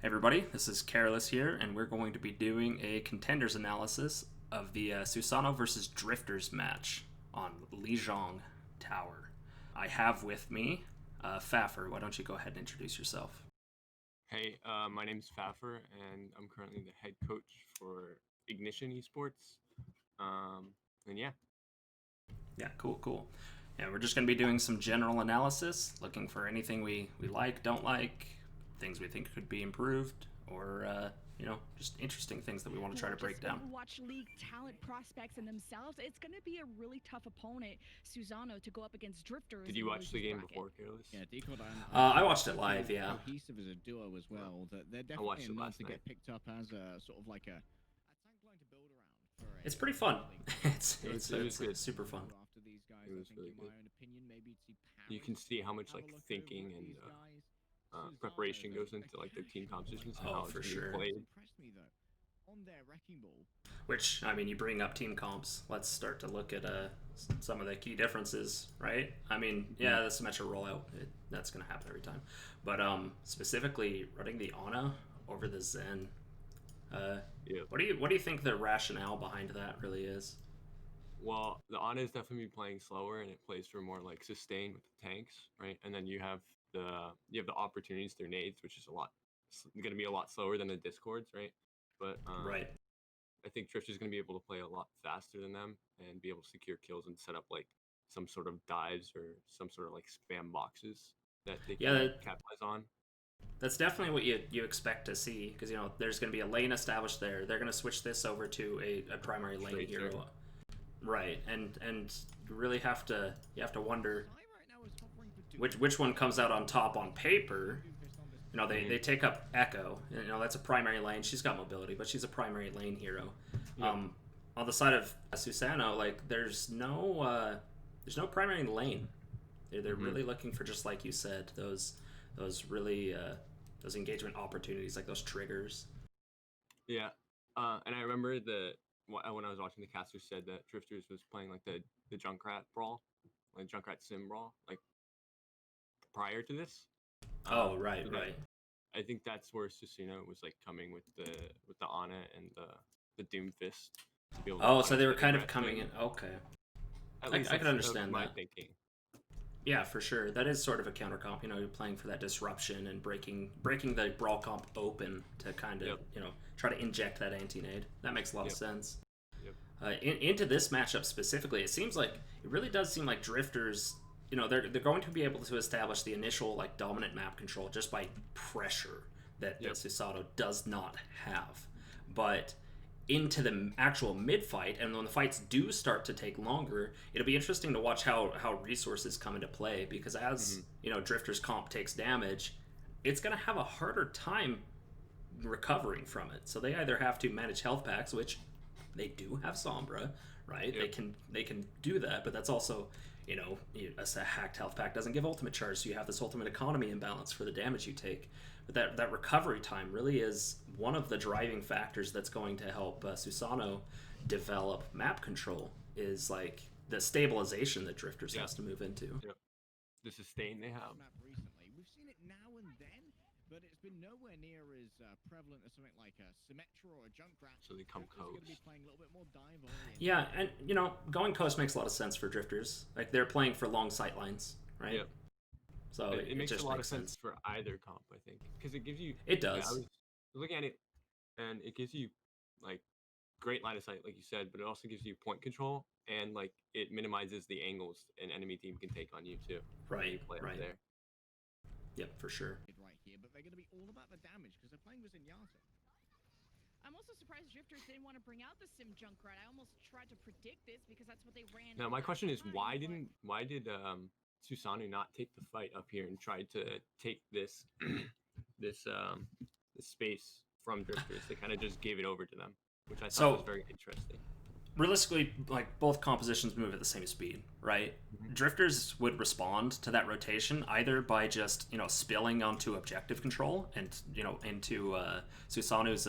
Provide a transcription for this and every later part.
Everybody, this is Careless here, and we're going to be doing a Contenders analysis of the Susanoo versus Drifters match on Lijiang Tower. I have with me Phaffer. Why don't you go ahead and introduce yourself? Hey, my name is Phaffer, and I'm currently the head coach for Ignition Esports. And yeah. Yeah, cool. Yeah, we're just going to be doing some general analysis, looking for anything we like, don't like, things we think could be improved, or, just interesting things that we want to try to break down. Watch league talent prospects in themselves. It's going to be a really tough opponent, Susanoo, to go up against Drifters. Did you watch the game before, Careless? Yeah, Decode. I watched it live, yeah. Cohesive as a duo as well. They're definitely enough to get picked up as a sort of like a tank line to build around. It's pretty fun. It's super fun. It was really good. You can see how much like thinking and preparation goes into like their team compositions and how for it's sure. played. Which, I mean, you bring up team comps. Let's start to look at some of the key differences, right? I mean, yeah, the symmetric rollout, that's going to happen every time. But specifically, running the Ana over the Zen, what do you think the rationale behind that really is? Well, the Ana is definitely playing slower, and it plays for more like sustain with the tanks, right? And then you have the opportunities through nades, which is going to be a lot slower than the Discords, right? But right. I think Drift is going to be able to play a lot faster than them and be able to secure kills and set up like some sort of dives or some sort of like spam boxes that they can capitalize on. That's definitely what you expect to see, because there's going to be a lane established there. They're going to switch this over to a primary lane hero, right? And you really have to wonder which one comes out on top on paper. They take up Echo. That's a primary lane. She's got mobility, but she's a primary lane hero. Yeah. On the side of Susanoo, like there's no primary lane. They're really looking for, just like you said, those really those engagement opportunities, like those triggers. Yeah, and I remember when I was watching, the caster said that Drifters was playing like the Junkrat brawl, like Junkrat sim brawl, like prior to this. Right. I think that's where Susanoo was like coming with the Ana and the Doomfist to be able to so they were kind of coming in. Okay, I can understand my that. thinking. Yeah, for sure. That is sort of a counter comp. You're playing for that disruption and breaking the brawl comp open to kind of try to inject that anti-nade. That makes a lot of sense. Yep. Into this matchup specifically, it really does seem like Drifters, they're going to be able to establish the initial like dominant map control just by pressure that Susanoo does not have. But into the actual mid fight, and when the fights do start to take longer, it'll be interesting to watch how resources come into play, because as Drifter's comp takes damage, it's going to have a harder time recovering from it. So they either have to manage health packs, which they do have Sombra, right? Yep. They can do that, but that's also a hacked health pack doesn't give ultimate charge, so you have this ultimate economy imbalance for the damage you take. But that recovery time really is one of the driving factors that's going to help Susanoo develop map control, is like the stabilization that Drifters has to move into. Yep. The sustain they have. Recently, we've seen it now and then, but it's been nowhere near as prevalent as something like a Symmetra or a Junkrat. So they come coast. Going to be playing a little bit more dive. Yeah, and going coast makes a lot of sense for Drifters. Like they're playing for long sight lines, right? Yep. So it makes just a lot of sense for either comp, I think, because it gives you. It does. I was looking at it, and it gives you like great line of sight, like you said, but it also gives you point control, and like it minimizes the angles an enemy team can take on you too. Right. Up there. Yep, for sure. Right here, but they're going to be all about the damage because they're playing with Zenyatta. I'm also surprised Drifters didn't want to bring out the Sim Junkrat. I almost tried to predict this because that's what they ran. Now my question is, why did Susanoo not take the fight up here and try to take this this space from Drifters? They kind of just gave it over to them, which I thought was very interesting. Realistically, like both compositions move at the same speed, right? Mm-hmm. Drifters would respond to that rotation either by just spilling onto objective control and into Susanoo's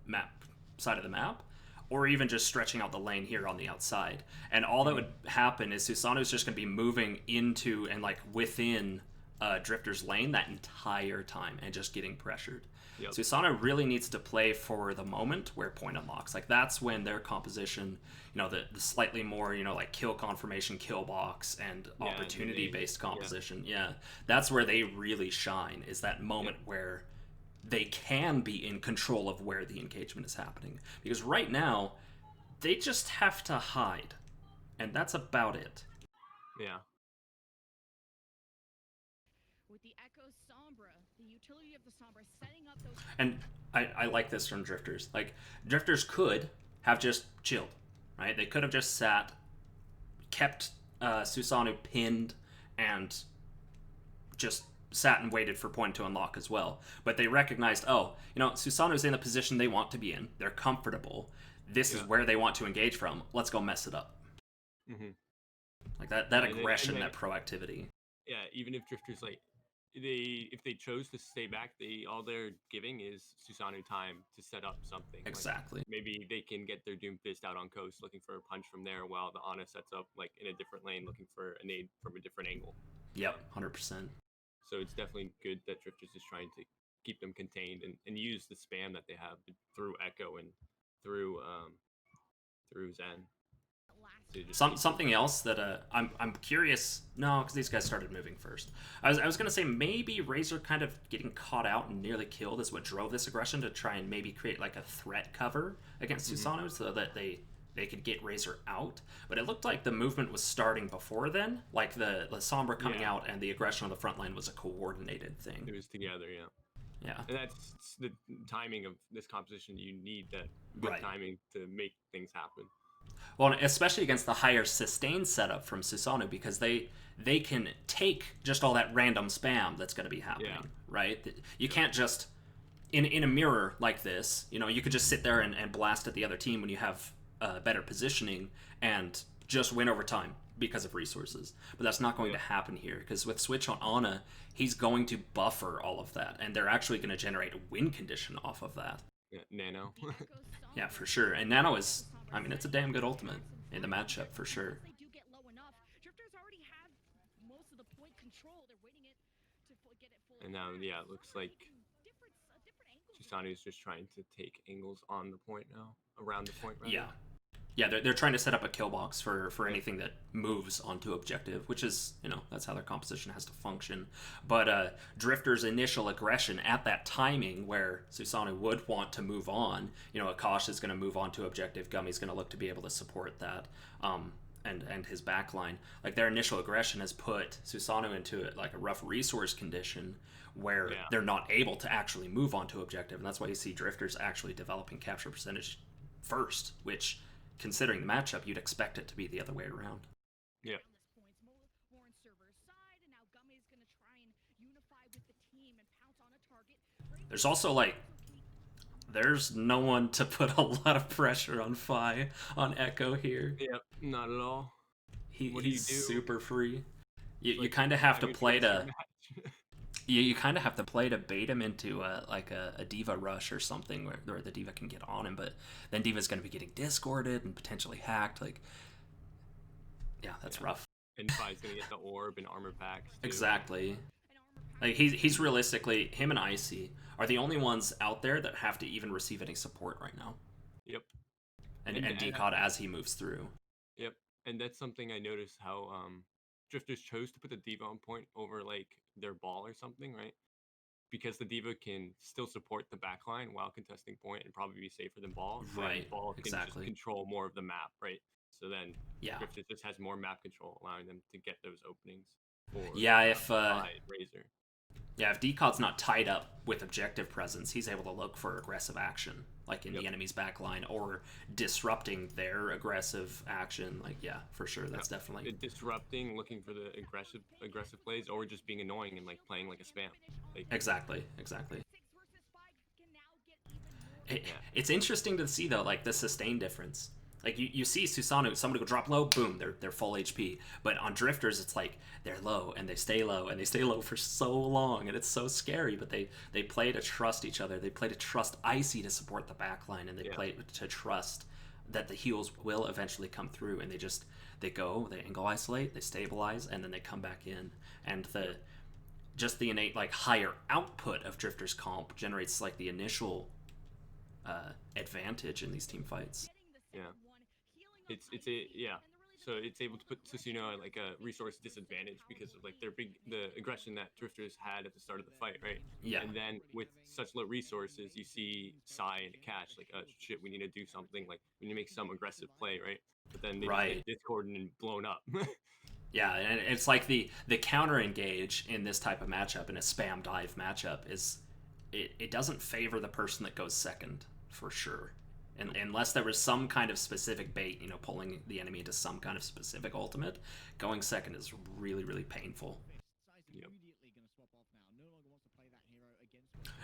map side of the map, or even just stretching out the lane here on the outside. And all that would happen is Susanoo's just going to be moving into and like within Drifter's lane that entire time and just getting pressured. Yep. Susanoo really needs to play for the moment where point unlocks. Like, that's when their composition, the slightly more, like kill confirmation, kill box, and opportunity-based composition. Yeah, that's where they really shine, is that moment where they can be in control of where the engagement is happening. Because right now, they just have to hide. And that's about it. Yeah. With the Echo Sombra, the utility of the Sombra setting up those... And I like this from Drifters. Like, Drifters could have just chilled, right? They could have just sat, kept Susanoo pinned, and just sat and waited for point to unlock as well. But they recognized, Susanoo's in the position they want to be in. They're comfortable. This is where they want to engage from. Let's go mess it up. Mm-hmm. Like that aggression, that proactivity. Yeah, even if Drifters if they chose to stay back, all they're giving is Susanoo time to set up something. Exactly. Like, maybe they can get their Doomfist out on coast looking for a punch from there, while the Ana sets up in a different lane looking for a nade from a different angle. Yep, 100%. So it's definitely good that Drifters is trying to keep them contained and use the spam that they have through Echo and through Zen. Something else that I'm curious. No, because these guys started moving first. I was gonna say maybe Razor kind of getting caught out and nearly killed is what drove this aggression to try and maybe create like a threat cover against Susanoo so that they could get Razor out. But it looked like the movement was starting before then. Like the Sombra coming out and the aggression on the front line was a coordinated thing. It was together, yeah. Yeah. And that's the timing of this composition. You need that good timing to make things happen. Well, especially against the higher sustain setup from Susanoo, because they can take just all that random spam that's going to be happening, right? You can't just, in a mirror like this, you could just sit there and blast at the other team when you have better positioning and just win over time because of resources. But that's not going to happen here, because with Switch on Ana, he's going to buffer all of that, and they're actually going to generate a win condition off of that. Yeah, Nano. Yeah, for sure. And Nano is, it's a damn good ultimate in the matchup, for sure. And now, it looks like Susanoo is just trying to take angles on the point now, around the point. Rather. Yeah, they're trying to set up a kill box for anything that moves onto objective, which is, that's how their composition has to function. But Drifter's initial aggression at that timing where Susanoo would want to move on, Akash is going to move on to objective, Gummy's going to look to be able to support that, and his backline. Like, their initial aggression has put Susanoo into a rough resource condition where they're not able to actually move onto objective, and that's why you see Drifters actually developing capture percentage first, which, considering the matchup, you'd expect it to be the other way around. Yeah. There's also, there's no one to put a lot of pressure on on Echo here. Yep, not at all. He's super free. You kind of have to play to... You kind of have to play to bait him into a D.Va rush or something where the D.Va can get on him, but then D.Va's going to be getting discorded and potentially hacked. That's rough. And Fi's going to get the orb and armor packs, too. Exactly. He's realistically, him and Icy are the only ones out there that have to even receive any support right now. Yep. And Decod as he moves through. Yep. And that's something I noticed how Drifters chose to put the D.Va on point over their ball or something, right? Because the D.Va can still support the backline while contesting point and probably be safer than ball. Right, and ball can just control more of the map, right? So then Drifters just has more map control, allowing them to get those openings for Razor. Yeah, if Decod's not tied up with objective presence, he's able to look for aggressive action, in the enemy's backline, or disrupting their aggressive action. For sure, that's definitely... Disrupting, looking for the aggressive plays, or just being annoying and, playing like a spam. Exactly. It's interesting to see, though, the sustain difference. You see Susanoo, somebody will drop low, boom, they're full HP. But on Drifters, it's they're low, and they stay low, and they stay low for so long, and it's so scary. But they play to trust each other. They play to trust Icy to support the backline, and they play to trust that the heals will eventually come through. And they angle isolate, they stabilize, and then they come back in. And just the innate like higher output of Drifter's comp generates like the initial advantage in these team fights. Yeah. It's a yeah. So it's able to put Susanoo at like a resource disadvantage because of like the aggression that Drifters had at the start of the fight, right? Yeah. And then with such low resources, you see Sai and Cash like, oh shit, we need to do something, like we need to make some aggressive play, right? But then they just get discorded and blown up. Yeah, and it's like the counter engage in this type of matchup, in a spam dive matchup, is it doesn't favor the person that goes second for sure. And unless there was some kind of specific bait, you know, pulling the enemy into some kind of specific ultimate, going second is really, really painful. Yep.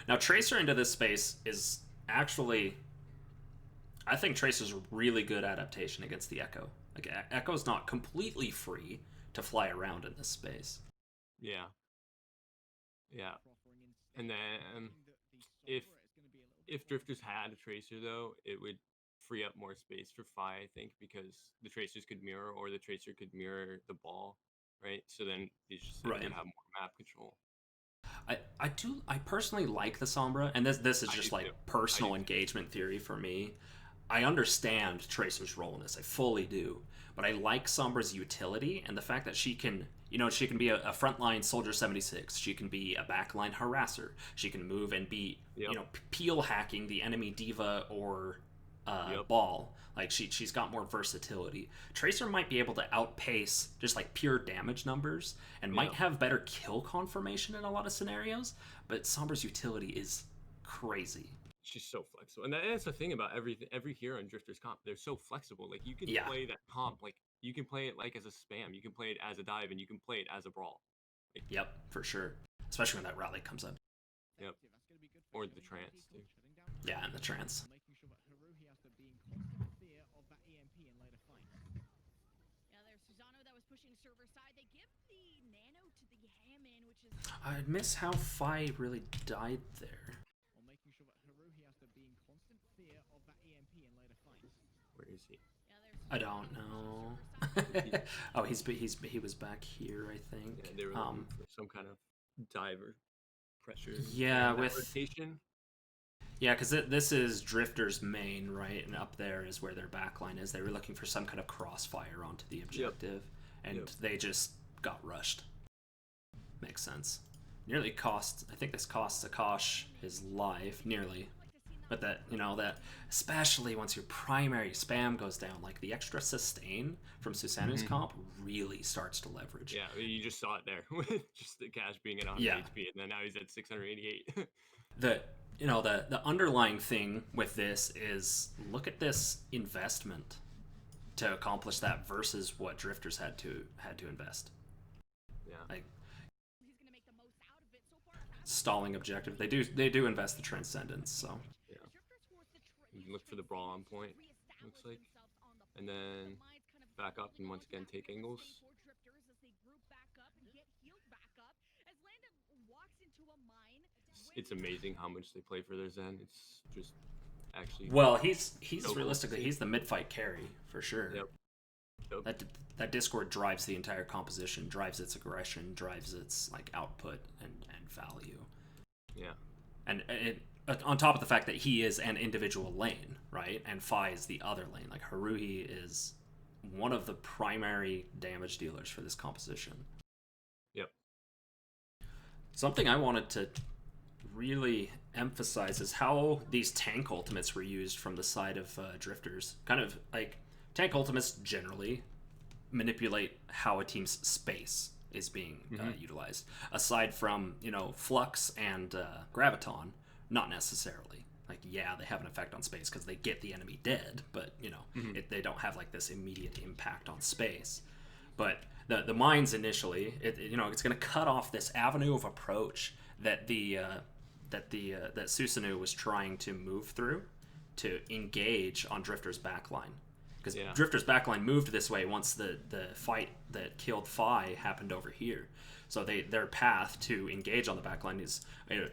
Now, Tracer into this space is actually, I think Tracer's a really good adaptation against the Echo. Like, Echo's not completely free to fly around in this space. Yeah. Yeah. And then if Drifters had a Tracer, though, it would free up more space for Phi, I think, because the Tracers could mirror, or the Tracer could mirror the ball, right? So then it's just Right. have more map control. I personally like the Sombra, and this is just like personal engagement theory for me. I understand Tracer's role in this, I fully do, but I like Sombra's utility and the fact that she can, you know, she can be a frontline Soldier 76, she can be a backline harasser, she can move and be, you know, peel hacking the enemy diva or ball. Like she's got more versatility. Tracer might be able to outpace just like pure damage numbers and might have better kill confirmation in a lot of scenarios, but Sombra's utility is crazy. She's so flexible, and that's the thing about every hero in Drifter's comp. They're so flexible. Like you can play that comp, like you can play it like as a spam, you can play it as a dive, and you can play it as a brawl. Like, yep, for sure. Especially when that rally comes up. Yep. Or the trance too. Yeah, and the trance. I miss how Phi really died there. Where is he? I don't know. Oh, he was back here, I think. Yeah, they were looking for some kind of diver pressure. Yeah, with rotation. Yeah, because this is Drifter's main, right? And up there is where their backline is. They were looking for some kind of crossfire onto the objective, and they just got rushed. Makes sense. Nearly cost. I think this costs Akash his life, nearly. But that, you know, that especially once your primary spam goes down, like the extra sustain from Susanoo's comp really starts to leverage. Yeah, you just saw it there with just the Cash being at 100 HP, and then now he's at 688. The underlying thing with this is, look at this investment to accomplish that versus what Drifters had to invest. Yeah. Like stalling objective. They do invest the Transcendence, so. Yeah. You look for the brawl on point, looks like. And then back up and once again take angles. It's amazing how much they play for their Zen. It's just actually. Well, he's realistically he's the mid-fight carry for sure. Yep. That Discord drives the entire composition, drives its aggression, drives its like output and value. Yeah. And on top of the fact that he is an individual lane, right? And Phi is the other lane. Like Haruhi is one of the primary damage dealers for this composition. Yep. Something I wanted to really emphasize is how these tank ultimates were used from the side of Drifters. Kind of like tank ultimates generally manipulate how a team's space is being utilized. Aside from, you know, Flux and Graviton, not necessarily. Like, yeah, they have an effect on space because they get the enemy dead, but, you know, they don't have like this immediate impact on space. But the mines initially, it's going to cut off this avenue of approach that that Susanoo was trying to move through to engage on Drifter's backline. Because Drifter's backline moved this way once the fight that killed Phi happened over here. So their path to engage on the backline is,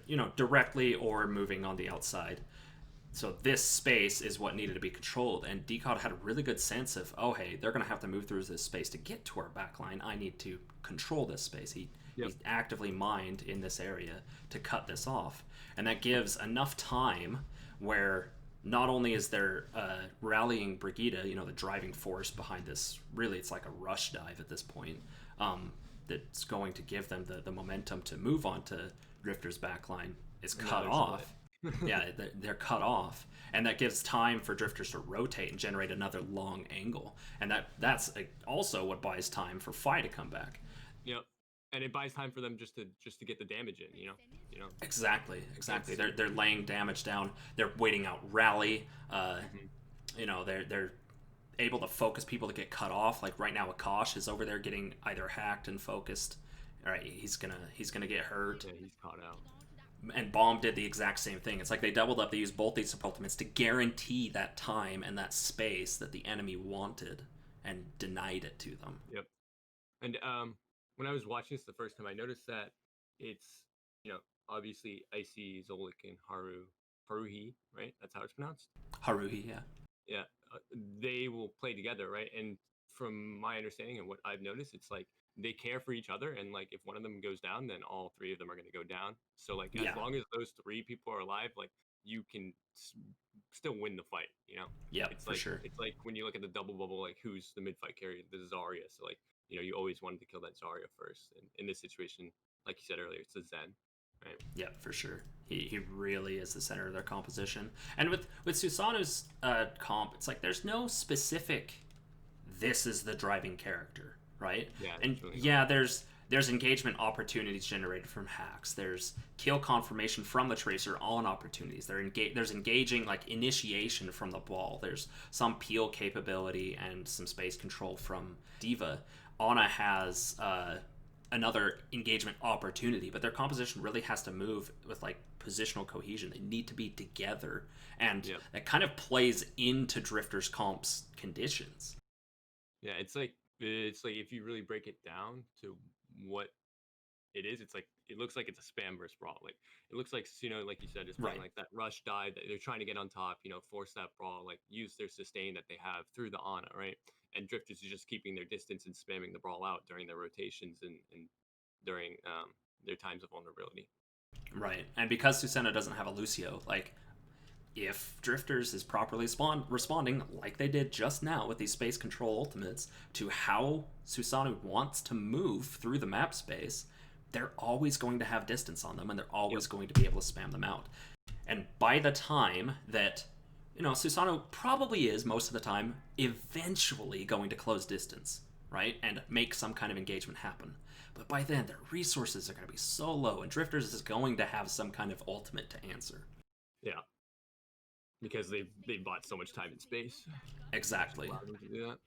you know, directly or moving on the outside. So this space is what needed to be controlled, and Decod had a really good sense of, oh hey, they're going to have to move through this space to get to our backline. I need to control this space. He He's actively mined in this area to cut this off. And that gives enough time where not only is there rallying Brigida, the driving force behind this, really it's like a rush dive at this point, that's going to give them the momentum to move on to Drifter's backline is cut off. Yeah, they're cut off. And that gives time for Drifters to rotate and generate another long angle. And that's also what buys time for Fi to come back. Yep. And it buys time for them just to get the damage in, Exactly. They're laying damage down. They're waiting out rally. They're able to focus people to get cut off. Like right now, Akash is over there getting either hacked and focused. All right, he's gonna get hurt. Yeah, he's caught out. And Bomb did the exact same thing. It's like they doubled up. They used both these ultimates to guarantee that time and that space that the enemy wanted and denied it to them. Yep. And when I was watching this the first time, I noticed that it's, obviously Icy, Zolik, and Haruhi, right? That's how it's pronounced? Haruhi, yeah. Yeah. They will play together, right? And from my understanding and what I've noticed, it's like they care for each other, and like if one of them goes down, then all three of them are going to go down. So like as long as those three people are alive, like you can still win the fight, Yeah, it's for like, sure. It's like when you look at the double bubble, like who's the mid-fight carry? The Zarya. So like, you always wanted to kill that Zarya first. And in this situation, like you said earlier, it's a Zen, right? Yeah, for sure. He really is the center of their composition. And with Susanoo's comp, it's like there's no specific, this is the driving character, right? Yeah. And there's engagement opportunities generated from hacks. There's kill confirmation from the Tracer on opportunities. There's engaging like initiation from the ball. There's some peel capability and some space control from D.Va. Ana has another engagement opportunity, but their composition really has to move with like positional cohesion. They need to be together, and that kind of plays into Drifter's comp's conditions. Yeah, it's like if you really break it down to what it is, it's like it looks like it's a spam versus brawl. Like it looks like like you said, is playing like that rush dive that they're trying to get on top, force that brawl, like use their sustain that they have through the Ana, right? And Drifters is just keeping their distance and spamming the brawl out during their rotations and during their times of vulnerability. Right, and because Susanoo doesn't have a Lucio, like if Drifters is properly responding like they did just now with these space control ultimates to how Susanoo wants to move through the map space, they're always going to have distance on them, and they're always going to be able to spam them out. And by the time that Susanoo probably is most of the time eventually going to close distance, right, and make some kind of engagement happen. But by then, their resources are going to be so low, and Drifters is going to have some kind of ultimate to answer. Yeah. Because they bought so much time and space. Exactly. To do that.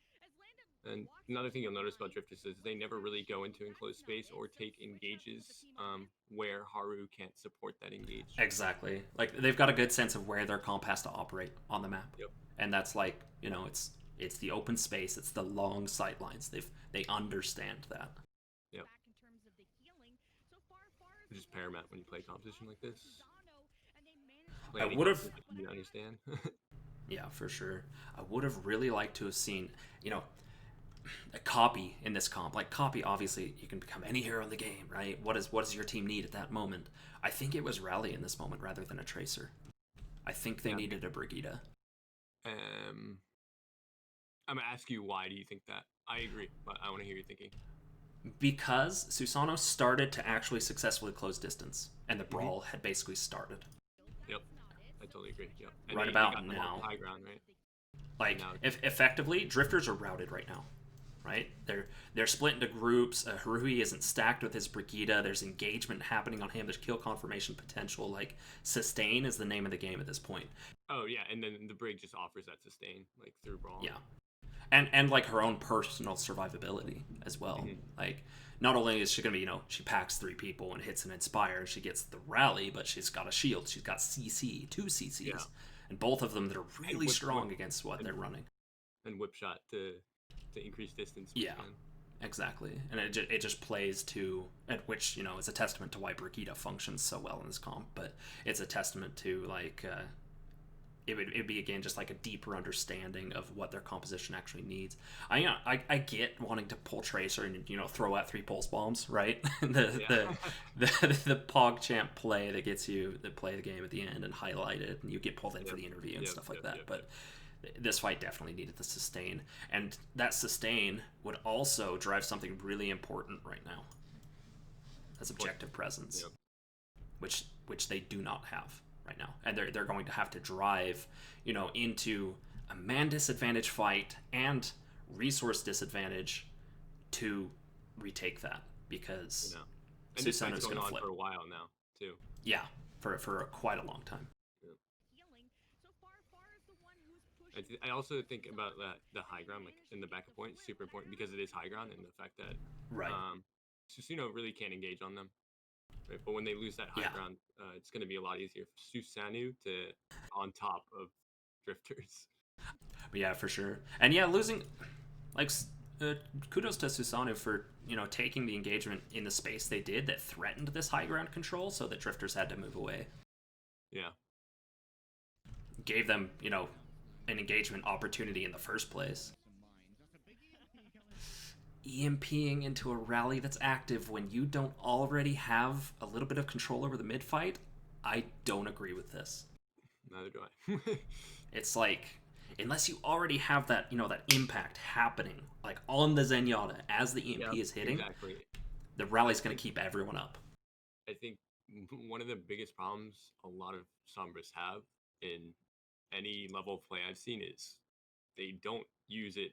And another thing you'll notice about Drifters is they never really go into enclosed space or take engages where Haru can't support that engage. Exactly. Like they've got a good sense of where their comp has to operate on the map. Yep. And that's like, it's the open space, it's the long sight lines. They understand that. Yep. Which is paramount when you play a competition like this. I would have. You understand? Yeah, for sure. I would have really liked to have seen, a copy in this comp. Like copy, obviously, you can become any hero in the game, right? What does your team need at that moment? I think it was Rally in this moment rather than a Tracer. I think they needed a Brigida. I'm gonna ask you, why do you think that? I agree, but I want to hear your thinking. Because Susanoo started to actually successfully close distance, and the brawl had basically started. Yep. I totally agree. Yeah. And right they about got now. High ground, right? Like, if effectively, Drifters are routed right now, right? They're split into groups. Haruhi isn't stacked with his Brigida. There's engagement happening on him. There's kill confirmation potential. Like, sustain is the name of the game at this point. Oh yeah, and then the Brig just offers that sustain, like through brawl. Yeah, and like her own personal survivability as well. Mm-hmm. Like, not only is she gonna be, she packs 3 people and hits an Inspire, she gets the rally, but she's got a shield. She's got CC, 2 CCs, and both of them that are really strong against what they're running. And whip shot to increase distance. Yeah, exactly. And it just plays to, at which is a testament to why Brigida functions so well in this comp. But it's a testament to like it'd be again just like a deeper understanding of what their composition actually needs. I get wanting to pull Tracer and throw out 3 pulse bombs, right? the PogChamp play that gets you the play the game at the end and highlight it, and you get pulled in for the interview and stuff like that. But this fight definitely needed the sustain, and that sustain would also drive something really important right now. As objective presence, which they do not have right now, and they're going to have to drive, into a man disadvantage fight and resource disadvantage to retake that, because and this fight's Susanoo's going going to on flip for a while now too. Yeah, for quite a long time. I also think about the high ground, like in the backup point, is super important because it is high ground, and the fact that Susanoo really can't engage on them. Right? But when they lose that high ground, it's going to be a lot easier for Susanoo to on top of Drifters. But yeah, for sure. And yeah, losing, like, kudos to Susanoo for taking the engagement in the space they did that threatened this high ground control, so that Drifters had to move away. Yeah. Gave them an engagement opportunity in the first place. EMPing into a rally that's active when you don't already have a little bit of control over the mid fight, I don't agree with this. Neither do I. It's like, unless you already have that that impact happening, like on the Zenyatta as the EMP is hitting, exactly. The rally's going to keep everyone up. I think one of the biggest problems a lot of Sombras have in any level of play I've seen is they don't use it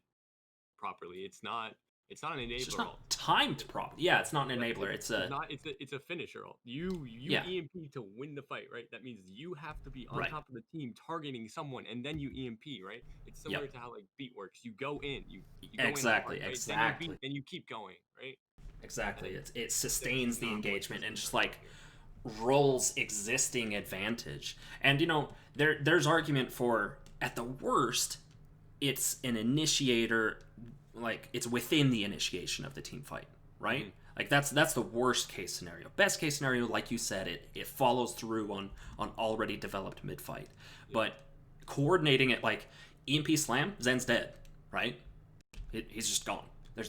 properly. It's not an enabler. It's just not timed properly. Yeah, it's not an enabler. It's a finisher. You EMP to win the fight, right? That means you have to be on top of the team targeting someone, and then you EMP, right? It's similar to how like beat works. You go in, you go exactly, in hard, right? exactly, and you keep going, right? Exactly. It sustains the engagement and just like rolls existing advantage. And there's argument for, at the worst, it's an initiator, like it's within the initiation of the team fight, right? Mm-hmm. Like that's the worst case scenario. Best case scenario, like you said, it follows through on already developed mid fight. Yeah. But coordinating it, like EMP slam, Zen's dead, right? He's just gone.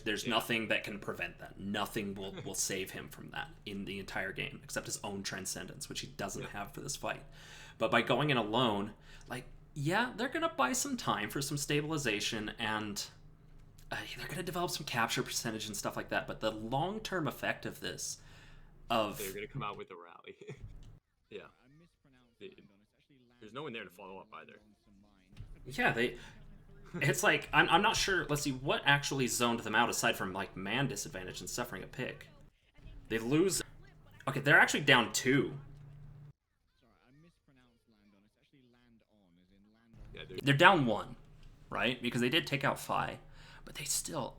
There's nothing that can prevent that. Nothing will save him from that in the entire game, except his own transcendence, which he doesn't have for this fight. But by going in alone, like, yeah, they're going to buy some time for some stabilization, and they're going to develop some capture percentage and stuff like that. But the long-term effect of this, they're going to come out with a rally. Yeah. There's no one there to follow up either. Yeah, it's like, I'm not sure. Let's see, what actually zoned them out aside from, like, man disadvantage and suffering a pick? They lose. Okay, they're actually down 2. Yeah, they're down 1, right? Because they did take out Phi, but they still,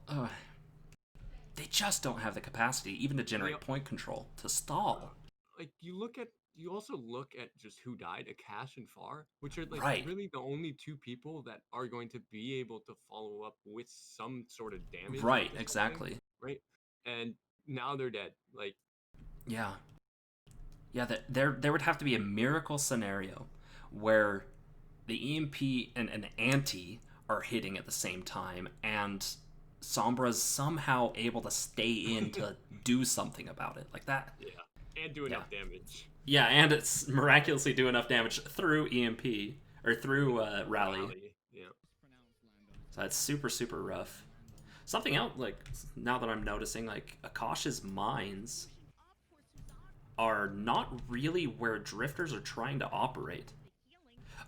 they just don't have the capacity even to generate point control to stall. Like, you also look at just who died, Akash and Far, which are like really the only 2 people that are going to be able to follow up with some sort of damage. Right, exactly. Right, and now they're dead. Like, yeah, there would have to be a miracle scenario where the EMP and an anti are hitting at the same time, and Sombra's somehow able to stay in to do something about it, like that. Yeah, and do enough damage. Yeah, and it's miraculously do enough damage through EMP, or through Rally. Yeah. So it's super, super rough. Something else, like, now that I'm noticing, like, Akash's mines are not really where Drifters are trying to operate.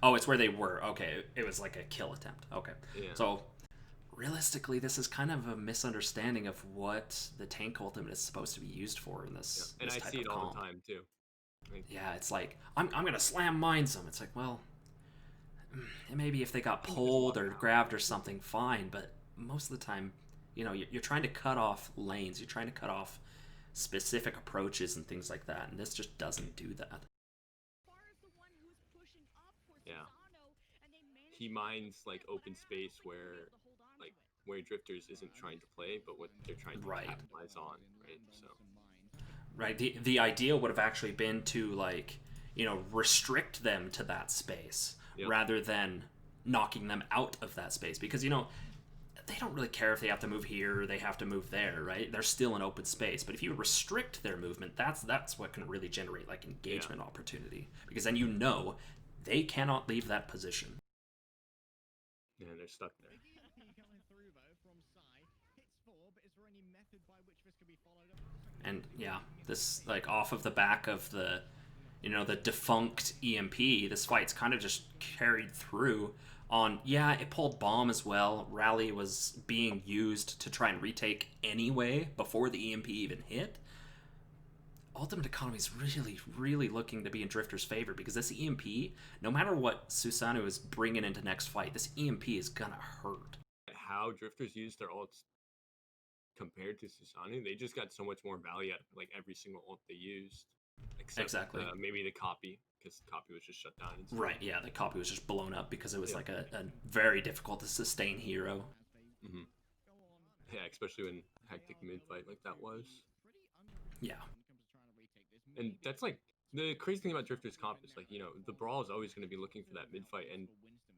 Oh, it's where they were. Okay, it was like a kill attempt. Okay. Yeah. So, realistically, this is kind of a misunderstanding of what the tank ultimate is supposed to be used for in this. And this I type see it of all comp. the time too. Yeah, it's like, I'm gonna slam mines them. It's like, well, maybe if they got pulled or grabbed or something, fine. But most of the time, you're trying to cut off lanes. You're trying to cut off specific approaches and things like that. And this just doesn't do that. Yeah. He mines like open space where Drifters isn't trying to play, but what they're trying to capitalize on, right? So. Right. The idea would have actually been to, like, restrict them to that space, Yep. rather than knocking them out of that space. Because, you know, they don't really care if they have to move here or they have to move there, right? They're still in open space. But if you restrict their movement, that's what can really generate like engagement opportunity. Because then you know they cannot leave that position. Yeah, they're stuck there. Coming through though from Sai. Hits 4, but is there any method by which this can be followed up? And yeah, this like off of the back of the, you know, the defunct EMP, this fight's kind of just carried through on, yeah, it pulled bomb as well. Rally was being used to try and retake anyway before the EMP even hit. Ultimate Economy is really, really looking to be in Drifter's favor because this EMP, no matter what Susanoo is bringing into next fight, this EMP is gonna hurt. How Drifters use their ults compared to Susanoo, they just got so much more value out of like every single ult they used. Except Exactly. Maybe the copy, because the copy was just shut down. Right, yeah, the copy was just blown up because it was like a very difficult to sustain hero. Mm-hmm. Yeah, especially when hectic mid-fight like that was. Yeah. And that's like, the crazy thing about Drifters comp is like, you know, the brawl is always going to be looking for that mid-fight, and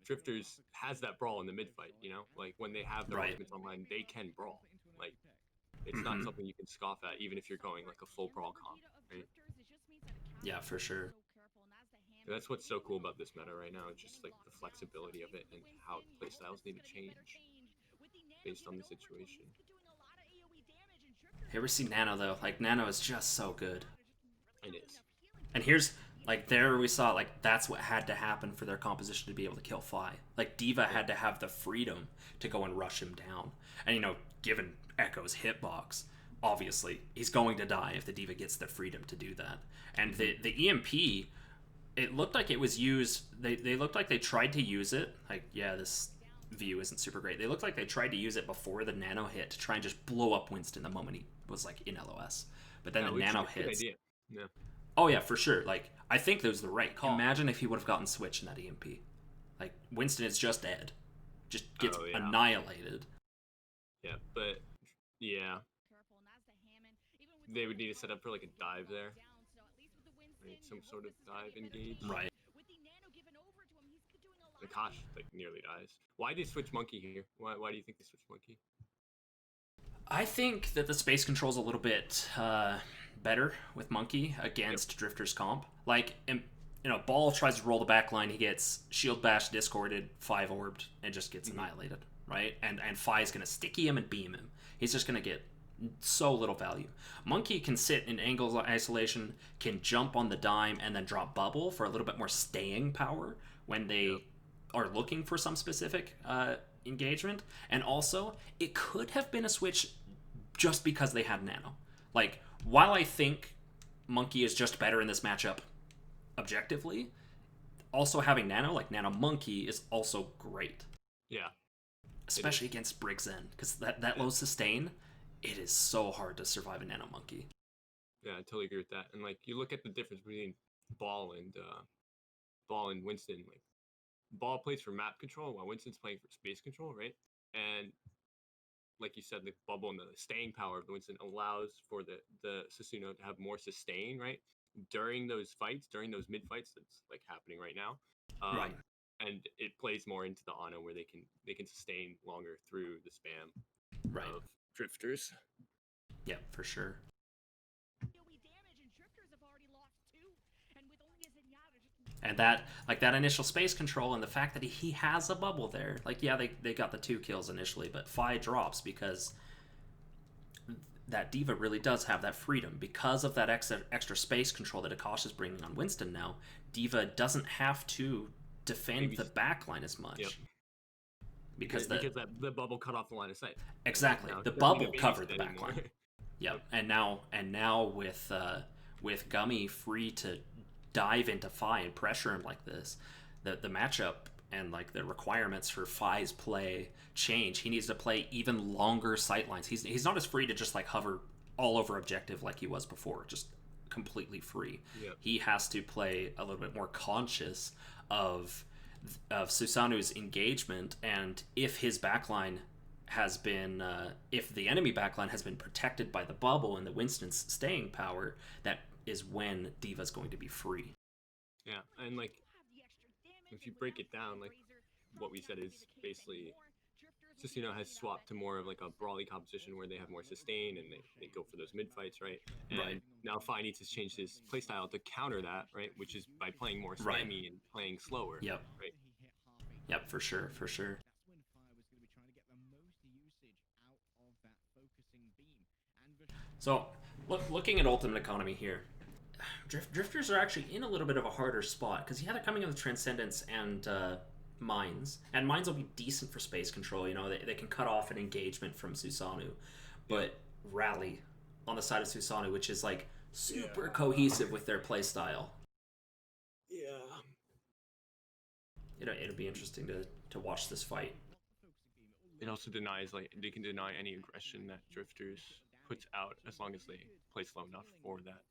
Drifters has that brawl in the mid-fight, you know? Like, when they have their ultimates online, they can brawl. Like, it's not something you can scoff at, even if you're going like a full brawl comp, right? Yeah, for sure. And that's what's so cool about this meta right now. It's just like the flexibility of it and how playstyles need to change based on the situation. Here we see Nano though. Like, Nano is just so good. It is. And here's, like, there we saw, like, that's what had to happen for their composition to be able to kill Phi. Like, D.Va had to have the freedom to go and rush him down. And, you know, given Echo's hitbox, obviously, he's going to die if the D.Va gets the freedom to do that. And the EMP, it looked like it was used, they looked like they tried to use it. Like, yeah, this view isn't super great. They looked like they tried to use it before the Nano hit to try and just blow up Winston the moment he was, like, in LOS. But then the Nano hits. Yeah. Oh yeah, for sure. Like, I think that was the right call. Imagine if he would have gotten switched in that EMP. Like, Winston is just dead. Just gets annihilated. Yeah, but yeah. They would need to set up for like a dive there. Right? Some sort of dive engage. Right. Nakash like nearly dies. Why did they switch Monkey here? Why do you think they switched Monkey? I think that the space control's a little bit better with Monkey against Drifter's comp. Like, you know, Ball tries to roll the back line, he gets shield bash discorded, 5-orbed, and just gets annihilated, right? And Phi's gonna sticky him and beam him. He's just gonna get so little value. Monkey can sit in angle isolation, can jump on the dime, and then drop bubble for a little bit more staying power when they are looking for some specific engagement. And also, it could have been a switch just because they had Nano. Like, while I think Monkey is just better in this matchup objectively, also having Nano, like Nano Monkey, is also great. Yeah. Especially against Brig Zen, because that low sustain, it is so hard to survive a Nano Monkey. Yeah, I totally agree with that. And like, you look at the difference between Ball and Winston. Like, Ball plays for map control while Winston's playing for space control, right? And like you said, the bubble and the staying power of the Winston allows for the Susanoo to have more sustain, right? During those fights, during those mid fights that's like happening right now. Right. And it plays more into the Ana where they can sustain longer through the spam of Drifters. Yeah, for sure. And that, like, that initial space control and the fact that he has a bubble there. Like, yeah, they got the 2 kills initially, but Phi drops because that D.Va really does have that freedom. Because of that extra space control that Akash is bringing on Winston now, D.Va doesn't have to defend the backline as much. Yep. Because the bubble cut off the line of sight. Exactly. The bubble covered the backline. Yep. And now with Gummy free to dive into Phi and pressure him like this, the matchup and like the requirements for Phi's play change. He needs to play even longer sight lines. He's not as free to just like hover all over objective like he was before, just completely free. Yep. He has to play a little bit more conscious of Susanoo's engagement, and if his backline has been if the enemy backline has been protected by the bubble and the Winston's staying power, that is when D.Va's going to be free. Yeah, and like if you break it down, like what we said is basically Susanoo has swapped to more of like a brawly composition where they have more sustain and they go for those mid fights, right? And Right. now Fi needs to change his playstyle to counter that, right? Which is by playing more spammy Right. and playing slower. Yep. Right. Yep, for sure, for sure. That's when Fire was going to be trying to get the most usage out of that focusing beam. And So, looking at Ultimate Economy here, Drifters are actually in a little bit of a harder spot because they're coming in with Transcendence and Mines, and Mines will be decent for space control. You know, they can cut off an engagement from Susanoo, but Rally on the side of Susanoo, which is like super cohesive with their playstyle. Yeah. It'll be interesting to watch this fight. It also denies, like, they can deny any aggression that Drifters puts out as long as they play slow enough for that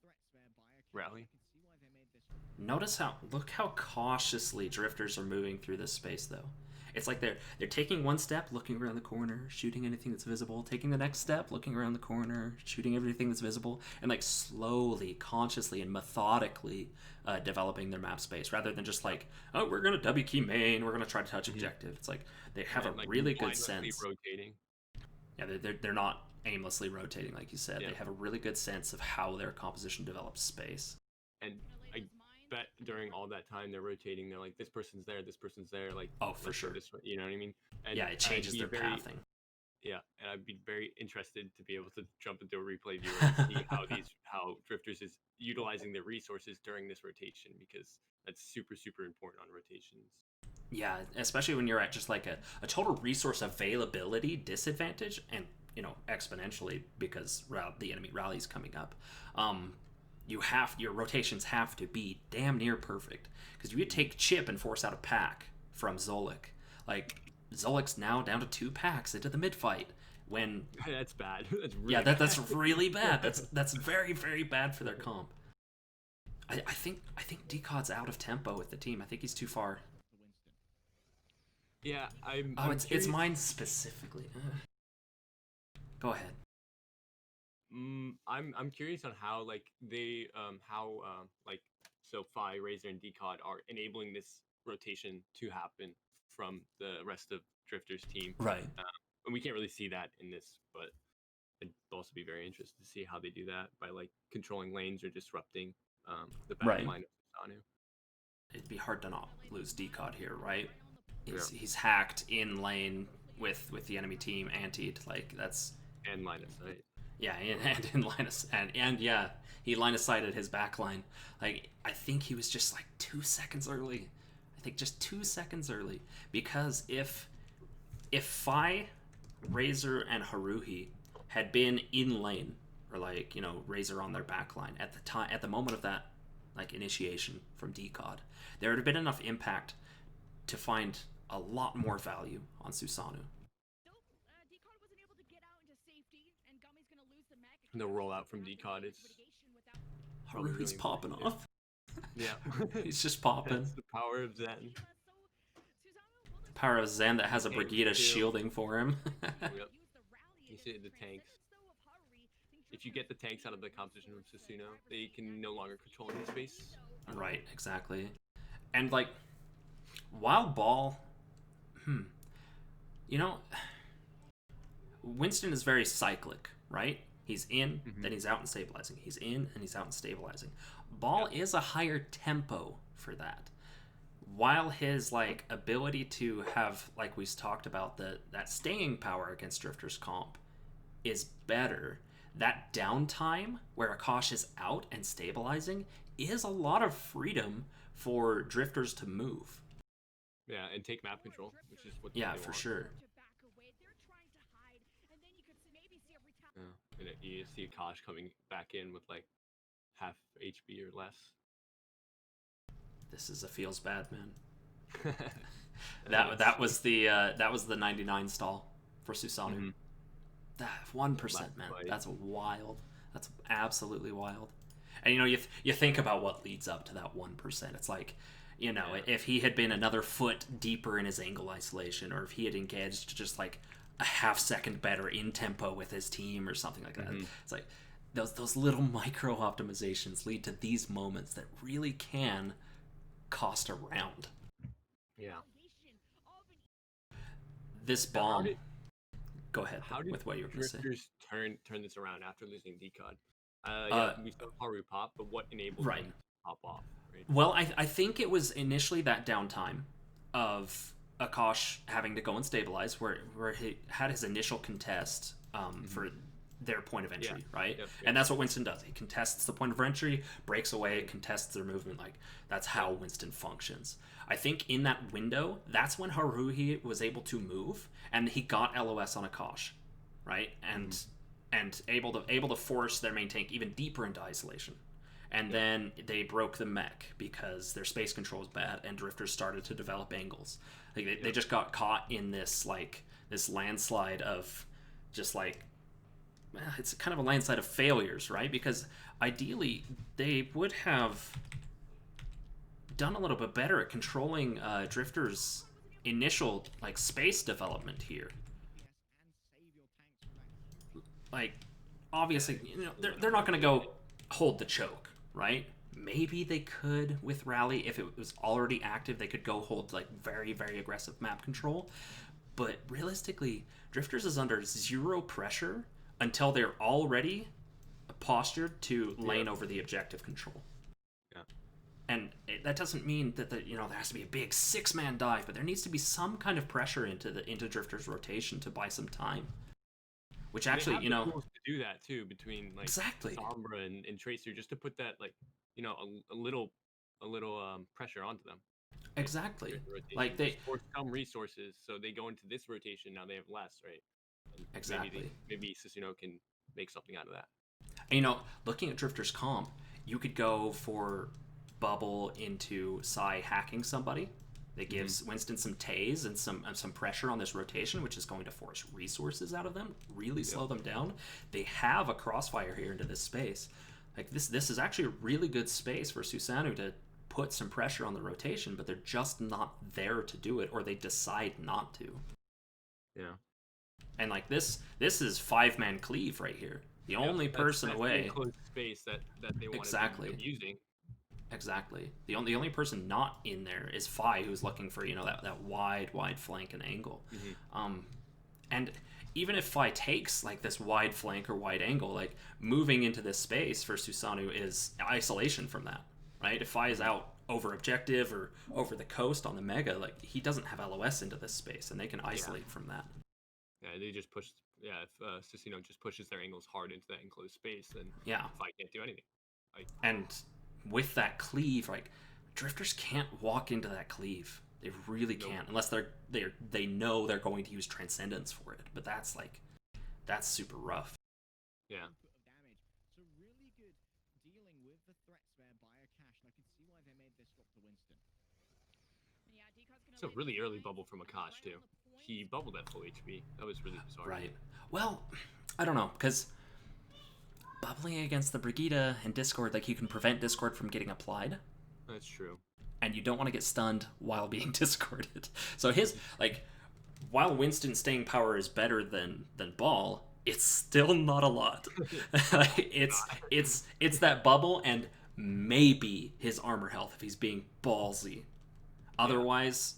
rally. Look how cautiously Drifters are moving through this space, though. It's like they're taking one step, looking around the corner, shooting anything that's visible, taking the next step, looking around the corner, shooting everything that's visible, and like slowly, consciously, and methodically developing their map space, rather than just like, oh, we're gonna W key main, we're gonna try to touch objective. It's like they have a really good sense. Rotating. Yeah, they're not aimlessly rotating, like you said. Yeah. They have a really good sense of how their composition develops space. And I bet during all that time they're rotating. They're like, this person's there, like, Oh, for sure. This way, you know what I mean? And Yeah, it changes their pathing. Yeah, and I'd be very interested to be able to jump into a replay viewer and see how Drifters is utilizing their resources during this rotation, because that's super, super important on rotations. Yeah, especially when you're at just like a total resource availability disadvantage, and exponentially because the enemy rally's coming up. Your rotations have to be damn near perfect, because if you take Chip and force out a pack from Zolik, like Zolik's now down to 2 packs into the mid fight. When that's bad. That's really bad. that's really bad. That's very, very bad for their comp. I think Decod's out of tempo with the team. I think he's too far. Yeah, it's mine specifically. Go ahead. I'm curious on how so Fi, Razor, and Decod are enabling this rotation to happen from the rest of Drifter's team. Right. And we can't really see that in this, but I'd also be very interested to see how they do that by like controlling lanes or disrupting the back line of Susanoo. It'd be hard to not lose Decod here, right? He's hacked in lane with the enemy team, antied, like that's and line of sight. Yeah, and in line of and yeah, he line of sighted his back line. Like I think he was just like 2 seconds early. I think just 2 seconds early, because if Fi, Razor, and Haruhi had been in lane, or like Razor on their back line at the moment of that like initiation from Decod, there would have been enough impact to find a lot more value on Susanoo. And the rollout from Decod is Haruhi's really popping off. Yeah. He's just popping. That's the power of Zen. The power of Zen that has a Brigida shielding for him. Yep. You see the tanks. If you get the tanks out of the composition of Susanoo, they can no longer control any space. Right, exactly. And like, Wild Ball, Winston is very cyclic, right? He's in, then he's out and stabilizing. He's in, and he's out and stabilizing. Ball is a higher tempo for that. While his like ability to have, like we talked about, that staying power against Drifter's comp is better, that downtime where Akash is out and stabilizing is a lot of freedom for Drifters to move. Yeah, and take map control, which is what for sure. Yeah, and you see Akash coming back in with like half HP or less. This is a feels bad, man. that was the 99 stall for Susanoo. That 1%, man. That's wild. That's absolutely wild. And you think about what leads up to that 1%. It's like, if he had been another foot deeper in his angle isolation, or if he had engaged just like a half second better in tempo with his team or something like that. It's like those little micro optimizations lead to these moments that really can cost a round. Yeah. This Now, bomb. Go ahead how did with what you were going to say. Drifters turn this around after losing Decod? Uh, We saw Haru pop, but what enabled Right. him to pop off? Right. Well, I think it was initially that downtime of Akash having to go and stabilize, where he had his initial contest for their point of entry, Yeah. right? Yep. And that's what Winston does. He contests the point of entry, breaks away, contests their movement. Like, that's how Winston functions. I think in that window, that's when Haruhi was able to move, and he got LOS on Akash, right? And able to force their main tank even deeper into isolation. And then they broke the mech because their space control was bad, and Drifters started to develop angles. Like they just got caught in this this landslide of just it's kind of a landslide of failures, right? Because ideally they would have done a little bit better at controlling Drifters' initial space development here. Like, obviously, they're not going to go hold the choke, right? Maybe they could with Rally if it was already active. They could go hold very, very aggressive map control. But realistically, Drifters is under zero pressure until they're already postured to lane over the objective control. Yeah. And that doesn't mean that there has to be a big 6-man dive, but there needs to be some kind of pressure into Drifters' rotation to buy some time. Which actually, they have the tools to do that too, between exactly Sombra and Tracer, just to put that a little pressure onto them. Exactly. They force some resources, so they go into this rotation. Now they have less, right? And exactly. Maybe Susanoo can make something out of that. And, looking at Drifter's comp, you could go for Bubble into Psy hacking somebody. That gives Winston some tase and some pressure on this rotation, which is going to force resources out of them, really slow them down. They have a crossfire here into this space. This is actually a really good space for Susanoo to put some pressure on the rotation, but they're just not there to do it, or they decide not to. Yeah. And this is 5-man cleave right here. The only person away. Enclosed space that they want exactly. to be using. Exactly. The only person not in there is Phi, who's looking for that wide flank and angle. And even if Phi takes this wide flank or wide angle, moving into this space for Susanoo is isolation from that, right? If Phi is out over objective or over the coast on the mega, he doesn't have LOS into this space, and they can isolate from that. Yeah, they just push. Yeah, if Susanoo just pushes their angles hard into that enclosed space, then Phi can't do anything. And with that cleave, Drifters can't walk into that cleave. They really can't, unless they know they're going to use Transcendence for it. But that's super rough. Yeah. So really good dealing with the threats there by Akash, and I can see why they made this swap to Winston. It's a really early bubble from Akash too. He bubbled at full HP. That was really bizarre. Right. Well, I don't know, because bubbling against the Brigida and Discord, you can prevent Discord from getting applied. That's true. And you don't want to get stunned while being discorded. So his, while Winston's staying power is better than Ball, it's still not a lot. It's that bubble and maybe his armor health if he's being ballsy. Otherwise,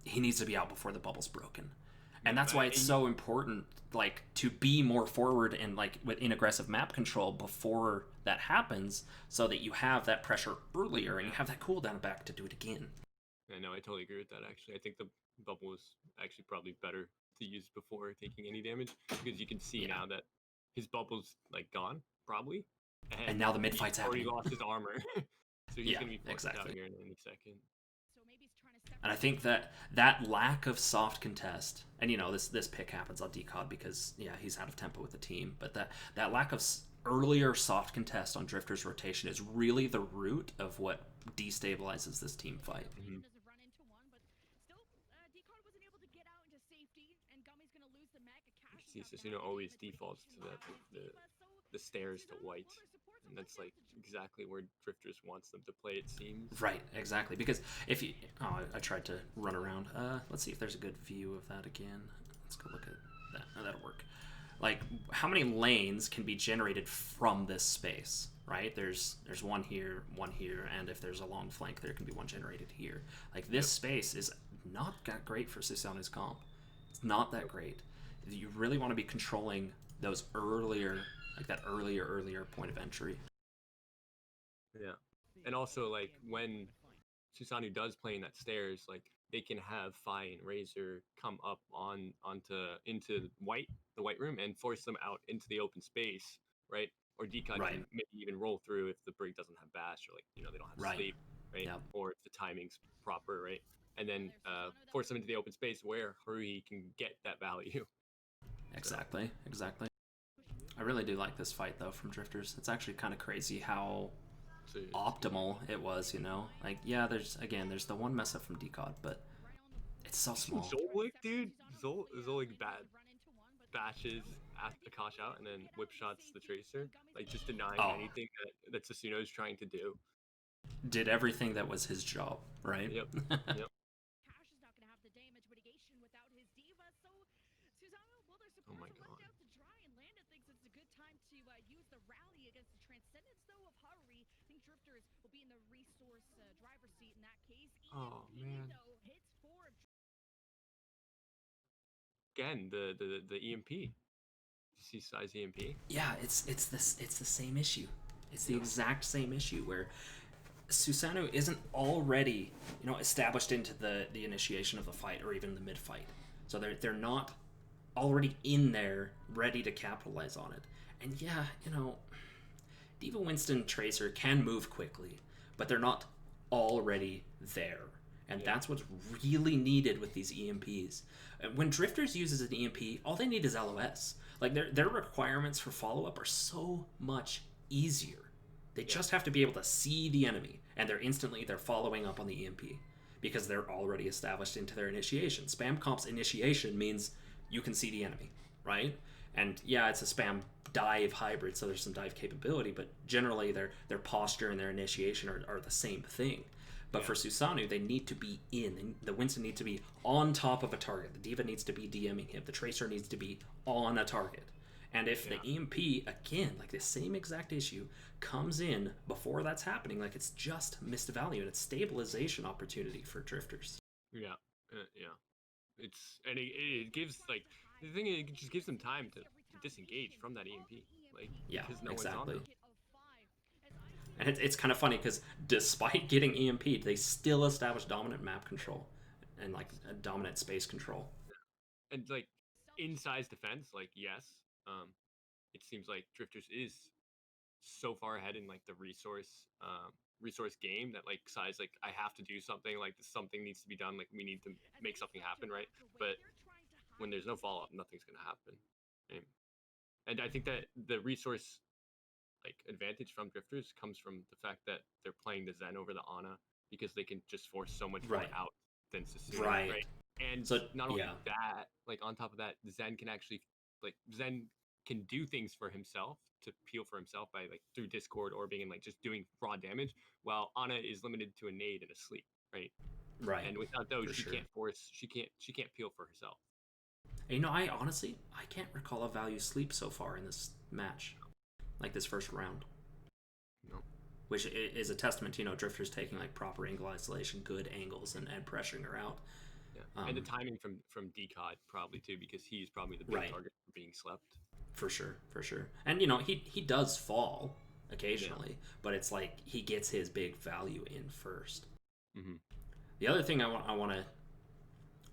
he needs to be out before the bubble's broken. And that's why it's so important to be more forward and within aggressive map control before that happens, so that you have that pressure earlier and you have that cooldown back to do it again. Yeah, no, I totally agree with that. Actually, I think the bubble is actually probably better to use before taking any damage, because you can see now that his bubble's gone probably, and now the mid fight's happening. He lost his armor, so he's gonna be forced out here in any second. And I think that lack of soft contest, and this pick happens on Decod because he's out of tempo with the team, but that lack of earlier soft contest on Drifter's rotation is really the root of what destabilizes this team fight. See, Susanoo always defaults to the stairs to white. And that's exactly where Drifters wants them to play, it seems. Right, exactly. Because if you... Oh, I tried to run around. Let's see if there's a good view of that again. Let's go look at that. Oh, that'll work. How many lanes can be generated from this space, right? There's one here, and if there's a long flank, there can be one generated here. This space is not that great for Susanoo's comp. It's not that great. You really want to be controlling those earlier, like that earlier point of entry. Yeah. And also, like, when Susanoo does play in that stairs, like, they can have Fi and Razor come up into the white room and force them out into the open space, right? Or Decod Right. can maybe even roll through if the Brig doesn't have Bash, or, like, you know, they don't have Right. sleep, right? Yeah. Or if the timing's proper, right? And then force them into the open space where Haruhi can get that value. Exactly. I really do like this fight though from Drifters. It's actually kind of crazy how optimal it was, you know? Like, yeah, there's the one mess up from Decod, but it's so small. Zolik, dude. Zolik bashes Akash out and then whip shots the Tracer. Like, just denying anything that Susanoo is trying to do. Did everything that was his job, right? Yep. Yep. Cash is not going to have the damage mitigation without his diva, so Susanoo, well, they're supposed to let it out to dry, and Landon thinks it's a good time to use the rally against the transcendence, though, of Haruhi. I think Drifters will be in the resource driver's seat in that case. Oh, man. Though, hits 4 of Again, the EMP. See size EMP? Yeah, it's the same issue. It's the exact same issue where Susanoo isn't already, you know, established into the initiation of the fight or even the mid fight. So they're not already in there ready to capitalize on it. And yeah, you know, Diva Winston Tracer can move quickly, but they're not already there. And that's what's really needed with these EMPs. When Drifters uses an EMP, all they need is LOS. Like, their requirements for follow-up are so much easier. They just have to be able to see the enemy, and they're following up on the EMP because they're already established into their initiation. Spam comp's initiation means you can see the enemy, right? And yeah, it's a spam dive hybrid, so there's some dive capability, but generally their posture and their initiation are the same thing. But for Susanoo, they need to be in. The Winston needs to be on top of a target. The Diva needs to be DMing him. The Tracer needs to be on a target. And if the EMP, again, like the same exact issue, comes in before that's happening, like, it's just missed value and it's stabilization opportunity for Drifters. Yeah. It gives, like, the thing is, it just gives them time to disengage from that EMP. Like, because no one's on them. And it's kind of funny because despite getting EMP'd, they still establish dominant map control and, like, a dominant space control. And, like, in size defense, like, yes, it seems like Drifters is so far ahead in, like, the resource game that, like, size, like, I have to do something, like, something needs to be done, like, we need to make something happen, right? But when there's no follow-up, nothing's gonna happen, right? And I think that the resource, like, advantage from Drifters comes from the fact that they're playing the Zen over the Ana because they can just force so much more out than Susanoo, right? And so, not only that, like, on top of that, Zen can actually, like, Zen can do things for himself to peel for himself by, like, through Discord orbing and, like, just doing raw damage, while Ana is limited to a nade and a sleep, right? And without those, can't force, she can't peel for herself. You know, I can't recall a value sleep so far in this match, like this first round. No. Which is a testament to, you know, Drifters taking, like, proper angle isolation, good angles, and pressuring her out. Yeah. And the timing from Decod probably too, because he's probably the big target for being slept. For sure. And, you know, he does fall occasionally, but it's like he gets his big value in first. Mm-hmm. The other thing I want to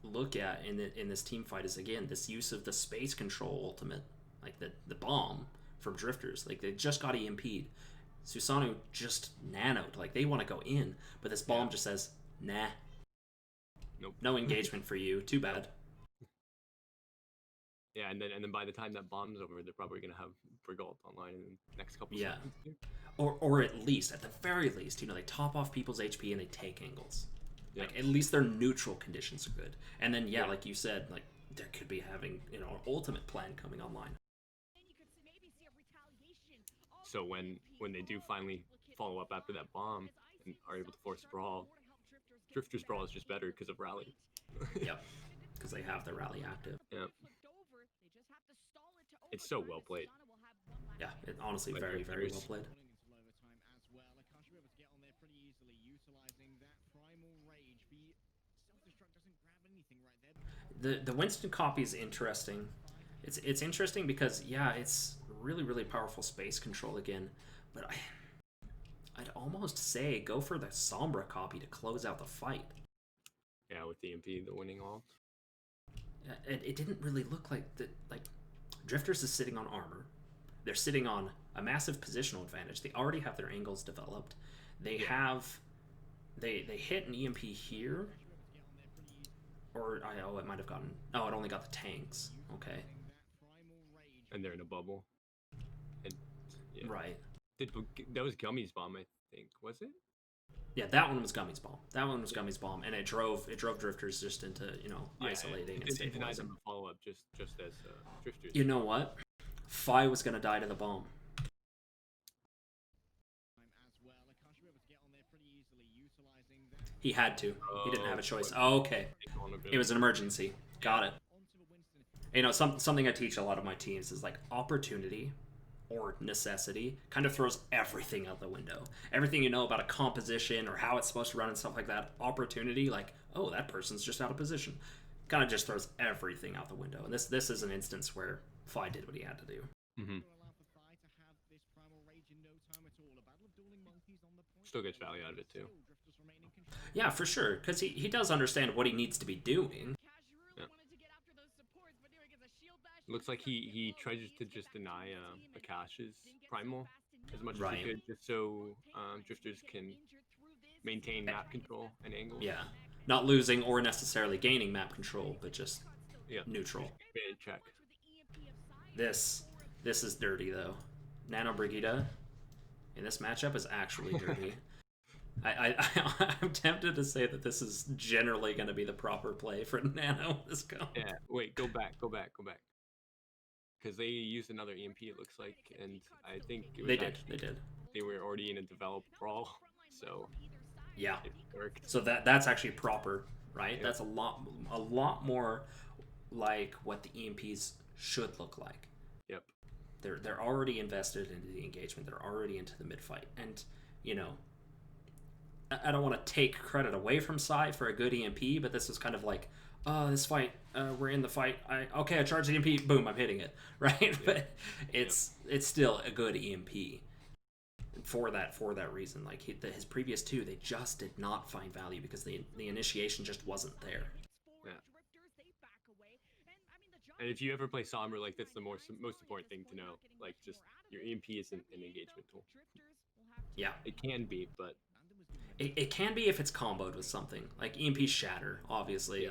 look at in this team fight is, again, this use of the space control ultimate, like the bomb from Drifters. Like, they just got EMP'd. Susanoo just nanoed. Like, they want to go in, but this bomb just says, nah. Nope. No engagement for you. Too bad. Yeah, and then by the time that bomb's over, they're probably gonna have Brigalt online in the next couple seconds. Or at least, at the very least, you know, they top off people's HP and they take angles. Like, at least their neutral conditions are good. And then, like you said, like, there could be having, you know, an ultimate plan coming online. So when they do finally follow up after that bomb and are able to force Brawl, Drifters Brawl is just better because of Rally. Yep, because they have the Rally active. Yeah. It's so well played. Yeah, it honestly very, very well played. The Winston copy is interesting. It's interesting because yeah, it's really powerful space control again, but I'd almost say go for the Sombra copy to close out the fight. Yeah, with the EMP, the winning ult. It didn't really look like Drifters is sitting on armor. They're sitting on a massive positional advantage. They already have their angles developed. They hit an EMP here. Or it might have gotten. Oh, it only got the tanks. Okay. And they're in a bubble. And yeah. Right. That was Gummy's bomb, I think. Was it? Yeah, that one was Gummy's bomb. That one was Gummy's bomb, and it drove Drifters just into isolating and stabilizing. It denied them a follow up just as Drifters. You know what? Phi was gonna die to the bomb. He had to. He didn't have a choice. Oh, okay. It was an emergency. Got it. Something I teach a lot of my teams is like opportunity or necessity kind of throws everything out the window. Everything you know about a composition or how it's supposed to run and stuff like that. Opportunity, like, oh, that person's just out of position, kind of just throws everything out the window. And this is an instance where Phi did what he had to do. Mm-hmm. Still gets value out of it too. Yeah, for sure, because he does understand what he needs to be doing. Yeah. Looks like he tries to just deny Akash's primal as much as he could, just so Drifters can maintain map control and angles. Yeah, not losing or necessarily gaining map control, but just neutral. Check. This is dirty though. Nano Brigida in this matchup is actually dirty. I'm tempted to say that this is generally going to be the proper play for Nano this go. Yeah, wait, go back. Because they used another EMP, it looks like, and I think it was they did. They were already in a developed brawl, so yeah, it worked. So that's actually proper, right? Yeah. That's a lot more like what the EMPs should look like. Yep. They're already invested into the engagement. They're already into the mid fight, and I don't want to take credit away from Psy for a good EMP, but this is kind of like, oh, this fight, we're in the fight. I charge the EMP, boom, I'm hitting it, right? Yeah. But it's still a good EMP for that reason. Like his previous two, they just did not find value because the initiation just wasn't there. Yeah. And if you ever play Sombra, like that's the most important thing to know. Like just your EMP isn't an engagement tool. Yeah, it can be, but. It can be if it's comboed with something like EMP Shatter, obviously,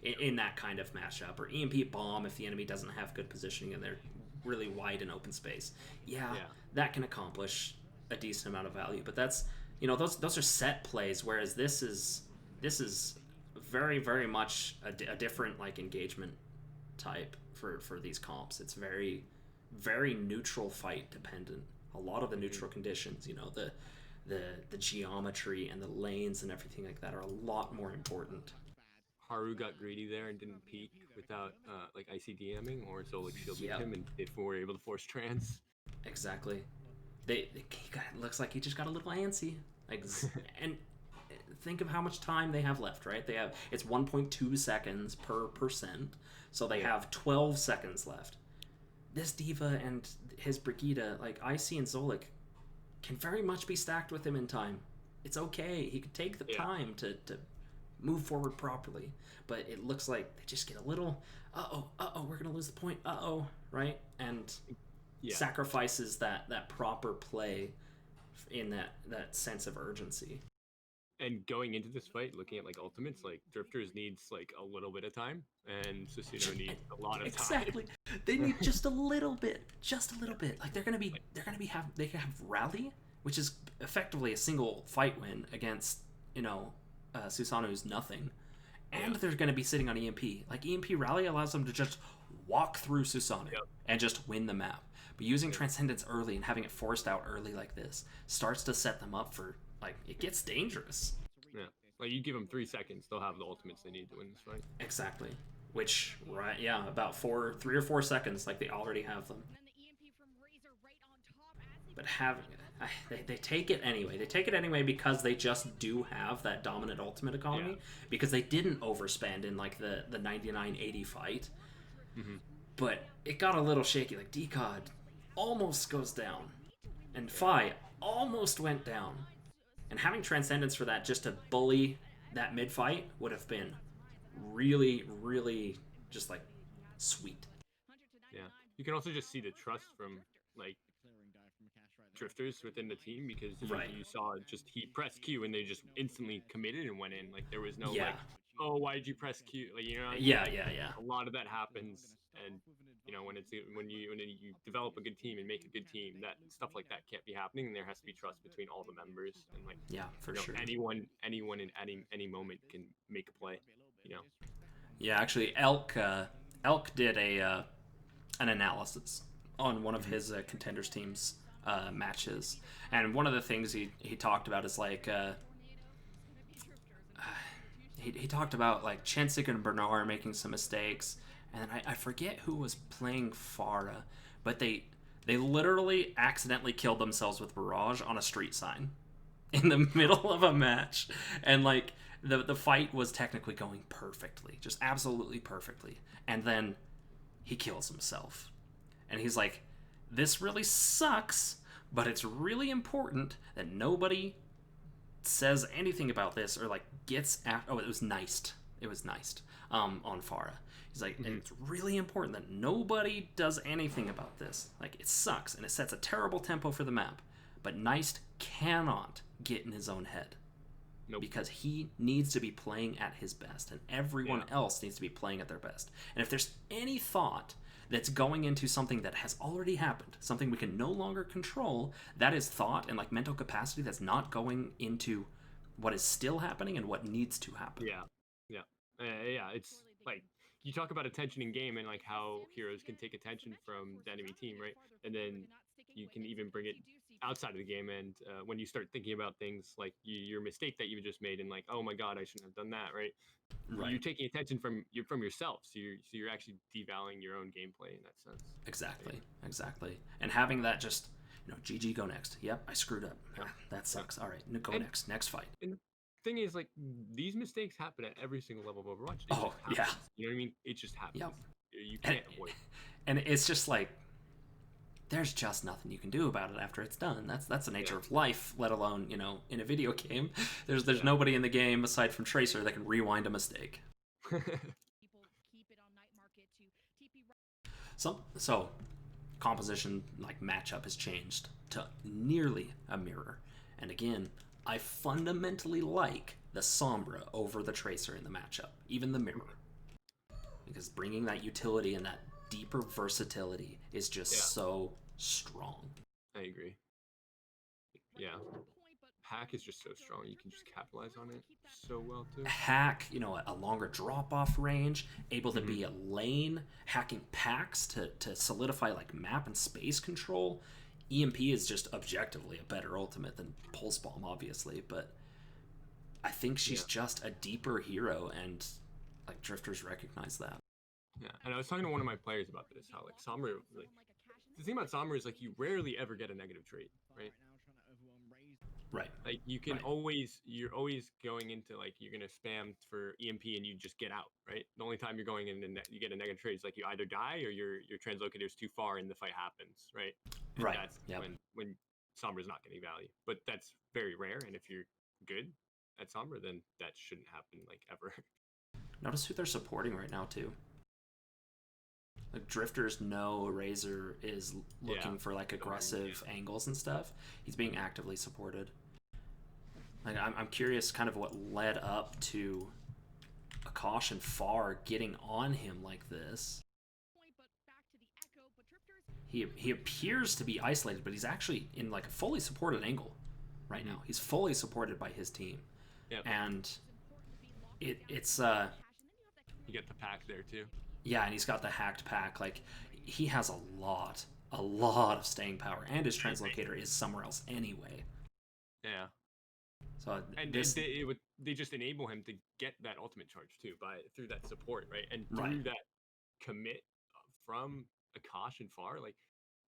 in that kind of matchup, or EMP Bomb if the enemy doesn't have good positioning and they're really wide in open space. Yeah, that can accomplish a decent amount of value, but that's those are set plays, whereas this is very much a different like engagement type for these comps. It's very neutral fight dependent. A lot of the neutral conditions, the geometry and the lanes and everything like that are a lot more important. Haru got greedy there and didn't peek without like IC DMing, or Zolik shielded him and they were able to force trans. Exactly. Looks like he just got a little antsy. Like, and think of how much time they have left, right? It's 1.2 seconds per percent, so they have 12 seconds left. This Diva and his Brigida, like IC and Zolik, can very much be stacked with him in time. It's okay. He could take the time to move forward properly. But it looks like they just get a little, we're going to lose the point, right? And sacrifices that proper play in that sense of urgency. And going into this fight, looking at like ultimates, like Drifters needs like a little bit of time, and Susanoo needs a lot of time. Exactly, they need just a little bit. Like they can have Rally, which is effectively a single fight win against Susanoo's nothing, and they're going to be sitting on EMP. Like EMP Rally allows them to just walk through Susanoo and just win the map. But using Transcendence early and having it forced out early like this starts to set them up for. Like, it gets dangerous. Yeah. Like, you give them 3 seconds, they'll have the ultimates they need to win this fight. Exactly. Which, about 3 or 4 seconds, like, they already have them. But they take it anyway. They take it anyway because they just do have that dominant ultimate economy. Because they didn't overspend in like the 99-80 fight. Mm-hmm. But it got a little shaky. Like Decod almost goes down, and Fi almost went down. And having Transcendence for that just to bully that mid fight would have been really, really just like sweet. Yeah. You can also just see the trust from like drifters within the team, because you saw just he pressed Q and they just instantly committed and went in. Like there was no like, oh, why did you press Q? Like, you know what I mean? Yeah. A lot of that happens, and you know, when you develop a good team and make a good team, that stuff like that can't be happening. And there has to be trust between all the members, and like for sure. Anyone in any moment can make a play. You know. Yeah, actually, Elk did an analysis on one of his Contenders teams matches, and one of the things he talked about is like he talked about like Chensik and Bernard making some mistakes, and I forget who was playing Farah, but they literally accidentally killed themselves with Barrage on a street sign in the middle of a match, and like the fight was technically going perfectly, just absolutely perfectly, and then he kills himself, and he's like, this really sucks, but it's really important that nobody says anything about this or like gets at. Oh, it was Niced on Farah. He's like, it's really important that nobody does anything about this. Like, it sucks and it sets a terrible tempo for the map, but Niced cannot get in his own head. Because he needs to be playing at his best, and everyone else needs to be playing at their best. And if there's any thought that's going into something that has already happened, something we can no longer control, that is thought and like mental capacity that's not going into what is still happening and what needs to happen. Yeah. It's like you talk about attention in game and like how heroes can take attention from the enemy team, right? And then you can even bring it outside of the game, and when you start thinking about things like your mistake that you just made, and like, oh my god, I shouldn't have done that, right? You're taking attention from yourself, so you're actually devaluing your own gameplay in that sense. Exactly. And having that just, GG, go next. Yep, I screwed up. That sucks. All right, go next fight. And the thing is, like, these mistakes happen at every single level of Overwatch. You know what I mean? It just happens. Yep. You can't avoid it. And it's just like, there's just nothing you can do about it after it's done. That's the nature of life, let alone, in a video game. There's nobody in the game aside from Tracer that can rewind a mistake. So composition, like matchup, has changed to nearly a mirror. And again, I fundamentally like the Sombra over the Tracer in the matchup, even the mirror. Because bringing that utility and that deeper versatility is just so strong. I agree. Yeah. Hack is just so strong. You can just capitalize on it so well too. Hack, a longer drop-off range, able to be a lane, hacking packs to solidify like map and space control. EMP is just objectively a better ultimate than Pulse Bomb, obviously, but I think she's just a deeper hero, and like drifters recognize that. Yeah, and I was talking to one of my players about this, how like Sombra, like the thing about Sombra is like you rarely ever get a negative trait, right? Right. Like you can you're always going into like you're gonna spam for EMP and you just get out, right? The only time you're going in and you get a negative trade is like you either die or your translocator is too far and the fight happens, right? And that's when Sombra's not getting value. But that's very rare, and if you're good at Sombra, then that shouldn't happen like ever. Notice who they're supporting right now too. Like drifters know Razor is looking for like aggressive angles and stuff. He's being actively supported. Like I'm curious kind of what led up to Akash and Far getting on him like this. He appears to be isolated, but he's actually in like a fully supported angle right now. He's fully supported by his team. Yep. And it's you get the pack there too. Yeah, and he's got the hacked pack. Like, he has a lot of staying power, and his translocator is somewhere else anyway. Yeah. So they just enable him to get that ultimate charge too through that support, right? And through that commit from Akash and Far, like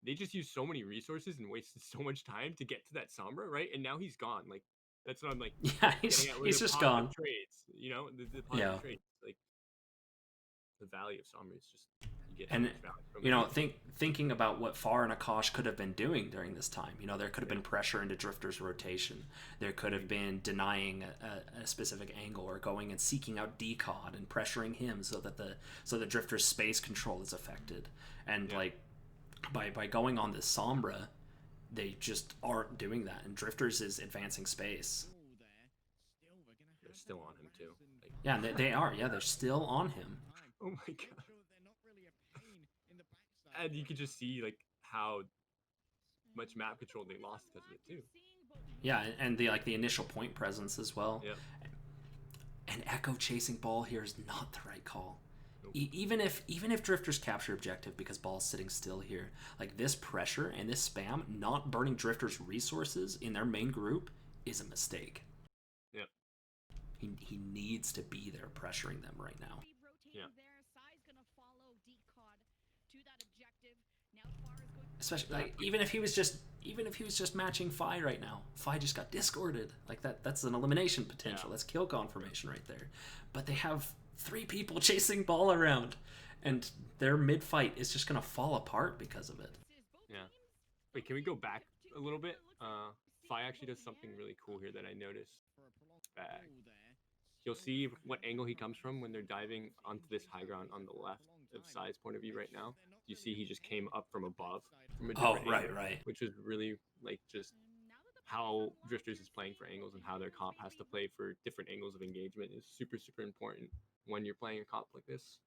they just used so many resources and wasted so much time to get to that Sombra, right? And now he's gone. Like that's what I'm like Yeah, getting at with he's the just positive gone. trades. You know, the Yeah. positive trades. Like the value of Sombra is just you get so And much value from it. thinking about what Far and Akash could have been doing during this time, there could have been pressure into Drifter's rotation. There could have been denying a specific angle, or going and seeking out Decod and pressuring him so that Drifter's space control is affected. And like by going on this Sombra, they just aren't doing that, and Drifters is advancing space. They're still on him too. Like, Yeah, they are. Yeah, they're still on him. oh my god. And you could just see like how much map control they lost because of it too. Yeah, and the initial point presence as well. Yeah. And Echo chasing ball here is not the right call. Nope. Even if Drifters capture objective because ball's sitting still here, like this pressure and this spam not burning Drifters' resources in their main group is a mistake. Yeah. He needs to be there pressuring them right now. Yeah. Especially like even if he was just matching Fi right now, Fi just got discorded. Like that's an elimination potential. That's kill confirmation right there. But they have 3 people chasing ball around, and their mid fight is just gonna fall apart because of it. Yeah. Wait, can we go back a little bit? Fi actually does something really cool here that I noticed. Back. You'll see what angle he comes from when they're diving onto this high ground on the left of Sai's point of view right now. You see he just came up from above from a different angle, right. which is really like just how Drifters is playing for angles, and how their comp has to play for different angles of engagement is super, super important when you're playing a comp like this.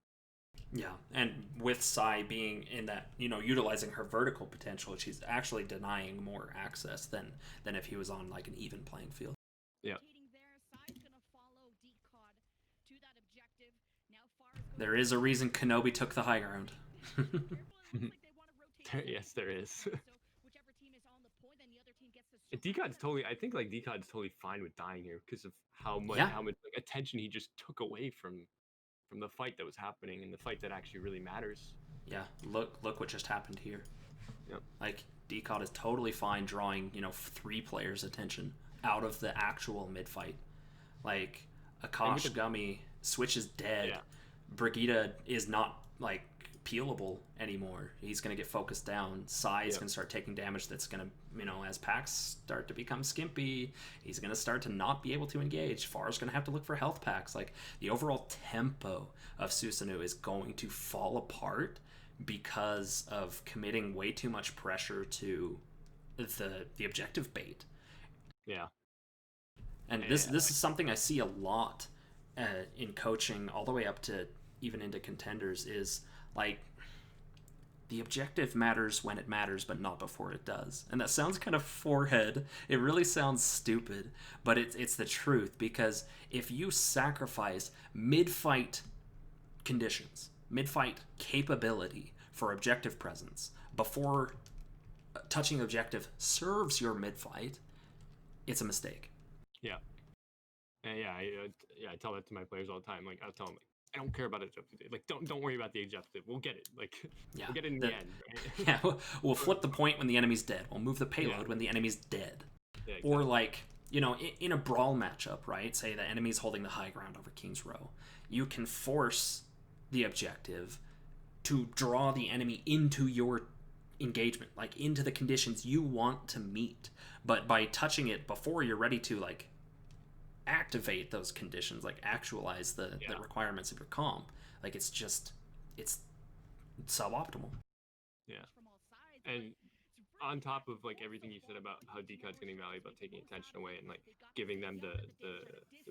Yeah, and with Sai being in that, utilizing her vertical potential, she's actually denying more access than if he was on like an even playing field. Yeah. There is a reason Kenobi took the high ground. Yes, there is. Decod's totally. I think like Decod's totally fine with dying here because of how much like, attention he just took away from the fight that was happening, and the fight that actually really matters. Yeah, look what just happened here. Yep. Like Decod is totally fine drawing 3 players' attention out of the actual mid fight. Like Akash Gummy Switch is dead. Yeah. Brigitte is not like peelable anymore. He's going to get focused down. Sai is going to start taking damage that's going to, as packs start to become skimpy, he's going to start to not be able to engage. Far's going to have to look for health packs. Like the overall tempo of Susanoo is going to fall apart because of committing way too much pressure to the objective bait. Yeah. And this is something I see a lot in coaching all the way up to even into Contenders, is like the objective matters when it matters, but not before it does. And that sounds kind of forehead. It really sounds stupid, but it's the truth, because if you sacrifice mid-fight conditions, mid-fight capability for objective presence before touching objective serves your mid-fight, it's a mistake. Yeah. I tell that to my players all the time. Like, I'll tell them, like, I don't care about objective. Like, don't worry about the objective. We'll get it. Like, we'll get it in the end. Right? Yeah, we'll flip the point when the enemy's dead. We'll move the payload when the enemy's dead. Yeah, exactly. Or like, in a brawl matchup, right? Say the enemy's holding the high ground over King's Row. You can force the objective to draw the enemy into your engagement, like into the conditions you want to meet. But by touching it before you're ready to like activate those conditions, like actualize the requirements of your comp, like it's suboptimal. Yeah. And on top of like everything you said about how Decod's getting value about taking attention away and like giving them the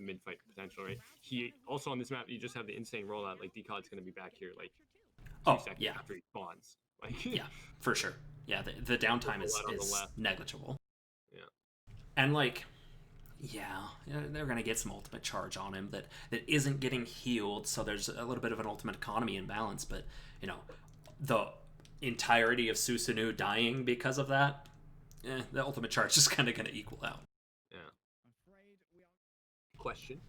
mid fight potential, right? He also on this map you just have the insane rollout. Like Decod's going to be back here like 2 seconds after he spawns. Like yeah, for sure. Yeah, the downtime is negligible. Yeah. And like they're going to get some ultimate charge on him that isn't getting healed, so there's a little bit of an ultimate economy imbalance, but the entirety of Susanoo dying because of that, the ultimate charge is kind of going to equal out. Yeah. Question.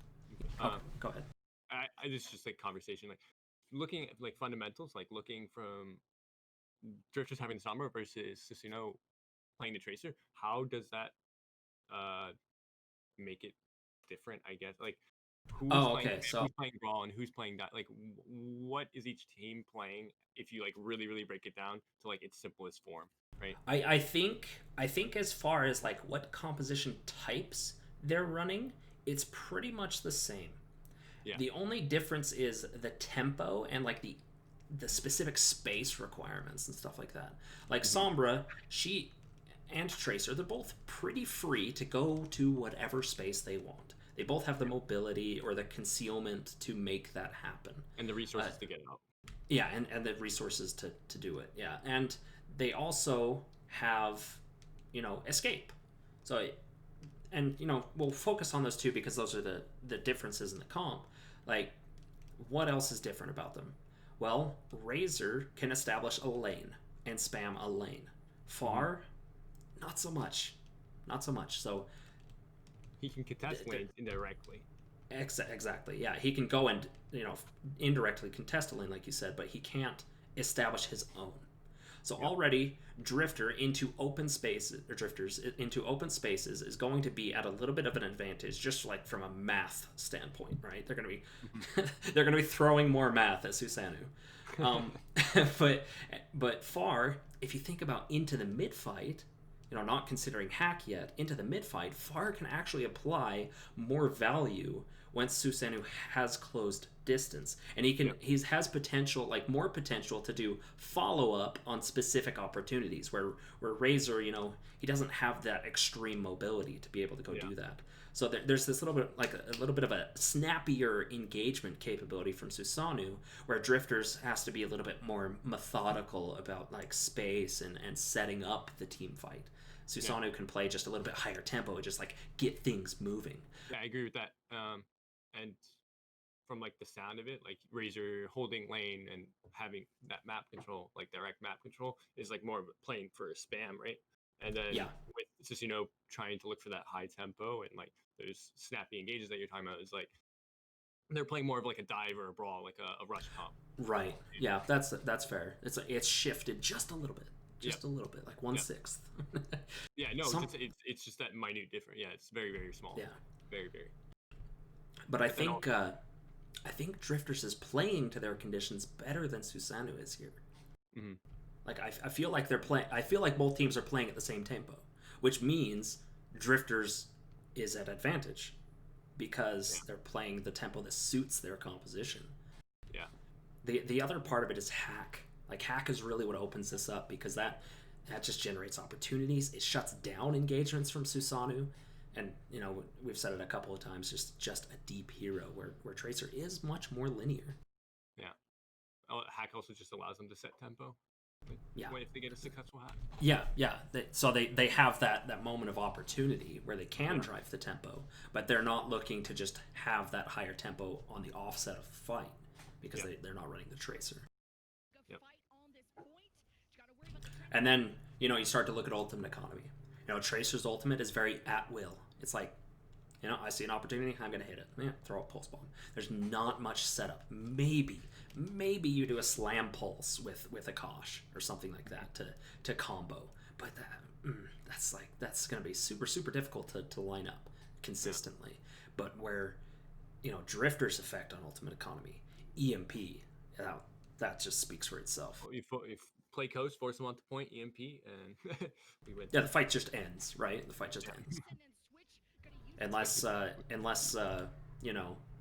Go ahead. I this is just like conversation, like looking at like fundamentals, like looking from Drifters having the Sombra versus Susanoo playing the Tracer, how does that make it different? I guess like who's playing who's playing Brawl and who's playing that? Like what is each team playing? If you like really break it down to like its simplest form, right? I think as far as like what composition types they're running, it's pretty much the same. Yeah. The only difference is the tempo and like the specific space requirements and stuff like that. Like Sombra, she and Tracer, they're both pretty free to go to whatever space they want. They both have the mobility or the concealment to make that happen. And the resources to get out. Yeah, and the resources to do it. Yeah. And they also have, escape. So, and, we'll focus on those two because those are the differences in the comp. Like, what else is different about them? Well, Razor can establish a lane and spam a lane. Far, not so much. Not so much. So he can contest lanes indirectly. Exactly. Yeah, he can go and indirectly contest a lane, like you said, but he can't establish his own. So already, Drifters into open spaces is going to be at a little bit of an advantage, just like from a math standpoint, right? They're going to be throwing more math at Susanoo. But Far, if you think about into the mid fight, not considering hack yet, into the mid fight, Far can actually apply more value once Susanoo has closed distance, and he has potential, like more potential to do follow up on specific opportunities where Razor, he doesn't have that extreme mobility to be able to go do that. So there's this little bit of a snappier engagement capability from Susanoo, where Drifters has to be a little bit more methodical about like space and setting up the team fight. Susanoo can play just a little bit higher tempo and just like get things moving. Yeah, I agree with that. And from like the sound of it, like Razor holding lane and having that map control, like direct map control, is like more playing for a spam, right? And then with Susanoo trying to look for that high tempo and like those snappy engages that you're talking about, is like they're playing more of like a dive or a brawl, like a rush comp. Right. Yeah, that's fair. It's shifted just a little bit. A little bit, like 1/6. Yeah, no, it's just that minute difference. Yeah, it's very, very small. Yeah, very, very. But I think Drifters is playing to their conditions better than Susanoo is here. Mm-hmm. Like I feel like they're playing. I feel like both teams are playing at the same tempo, which means Drifters is at advantage because they're playing the tempo that suits their composition. Yeah. The other part of it is hack. Like hack is really what opens this up because that just generates opportunities. It shuts down engagements from Susanoo. And, we've said it a couple of times, just a deep hero where Tracer is much more linear. Yeah. Hack also just allows them to set tempo. If they get a successful hack. Yeah. So they have that moment of opportunity where they can drive the tempo, but they're not looking to just have that higher tempo on the offset of the fight because they're not running the Tracer. Yep. And then, you start to look at ultimate economy. Tracer's ultimate is very at will. It's like, I see an opportunity, I'm going to hit it. Yeah, throw a pulse bomb. There's not much setup. Maybe you do a slam pulse with a Kosh or something like that to combo. But that's going to be super, super difficult to line up consistently. Yeah. But where, Drifter's effect on ultimate economy, EMP, that just speaks for itself. Well, you play coast, force them on the point, EMP, and we went. Yeah, the fight just ends, right? The fight just ends. Unless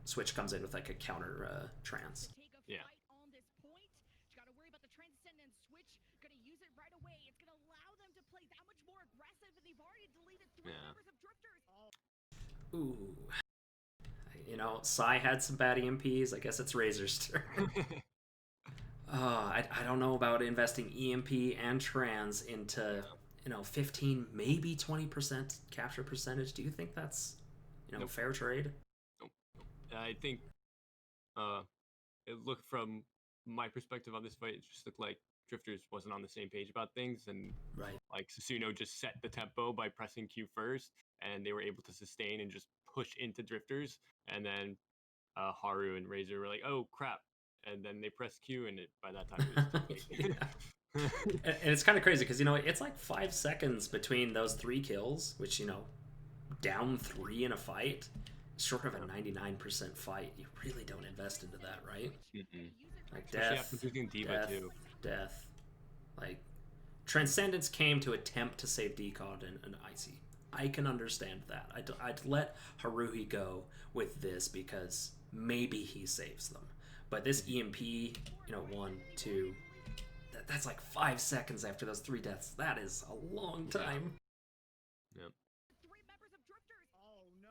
Switch comes in with like a counter trance. Yeah. Ooh. Psy had some bad EMPs. I guess it's Razor's turn. I don't know about investing EMP and trans into 15, maybe 20% capture percentage. Do you think that's fair trade? Nope. I think it looked from my perspective on this fight, it just looked like Drifters wasn't on the same page about things, and like Susanoo just set the tempo by pressing Q first, and they were able to sustain and just push into Drifters, and then Haru and Razor were like, oh crap, and then they pressed Q, and by that time it was too late. And it's kind of crazy because, you know, it's like 5 seconds between those 3 kills, which, you know, down 3 in a fight, short of a 99% fight, you really don't invest into that, right? Like Especially death, after losing D.Va death, too. death. Like, Transcendence came to attempt to save Decod and Icy. I can understand that. I'd let Haruhi go with this because maybe he saves them. But this EMP, you know, 1, 2, that's like 5 seconds after those 3 deaths. That is a long time. Yep. 3 members of Drifters. Oh no.